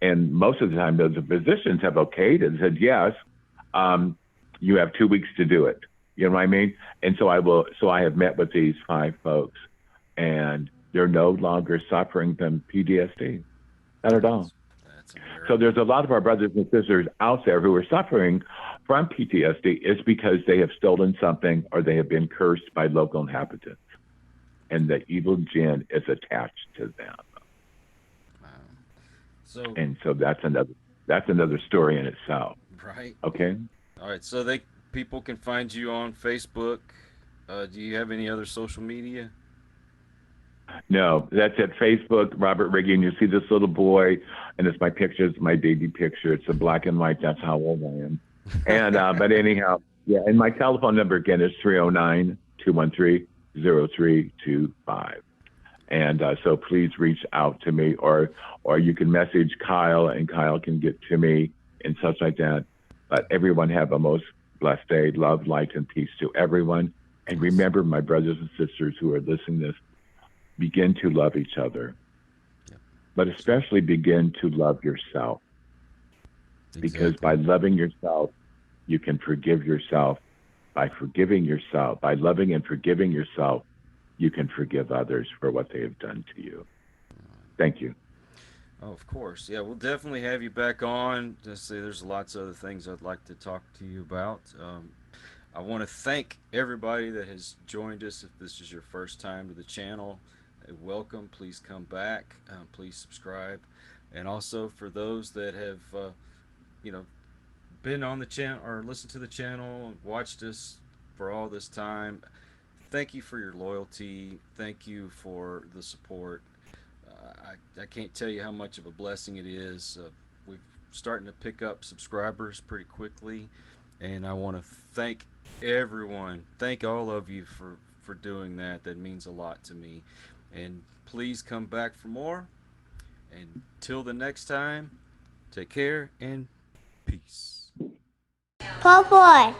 And most of the time, the physicians have okayed and said, yes, you have 2 weeks to do it. You know what I mean? And so I have met with these 5 folks, and they're no longer suffering from PTSD. Not at all. So there's a lot of our brothers and sisters out there who are suffering from PTSD. It's because they have stolen something, or they have been cursed by local inhabitants, and the evil jinn is attached to them. Wow. So that's another story in itself. Right. Okay. All right. So people can find you on Facebook. Do you have any other social media? No, that's at Facebook, Robert Righi, and you see this little boy, and it's my picture, it's my baby picture. It's a black and white. That's how old I am. And but anyhow, yeah. And my telephone number again is 309-213-0325. And so please reach out to me, or you can message Kyle, and Kyle can get to me and such like that. But everyone have a most blessed day. Love, light, and peace to everyone. And remember, my brothers and sisters who are listening to this, begin to love each other, but especially begin to love yourself. Because by loving yourself, you can forgive yourself. By forgiving yourself, by loving and forgiving yourself, you can forgive others for what they have done to you. Thank you. Oh, of course. Yeah, we'll definitely have you back on. Just say there's lots of other things I'd like to talk to you about. I want to thank everybody that has joined us. If this is your first time to the channel, welcome. Please come back. Please subscribe. And also for those that have, been on the channel or listened to the channel and watched us for all this time, thank you for your loyalty. Thank you for the support. I can't tell you how much of a blessing it is. We're starting to pick up subscribers pretty quickly, and I want to thank all of you for doing that. That means a lot to me. And please come back for more. And till the next time, take care and peace. Po boy.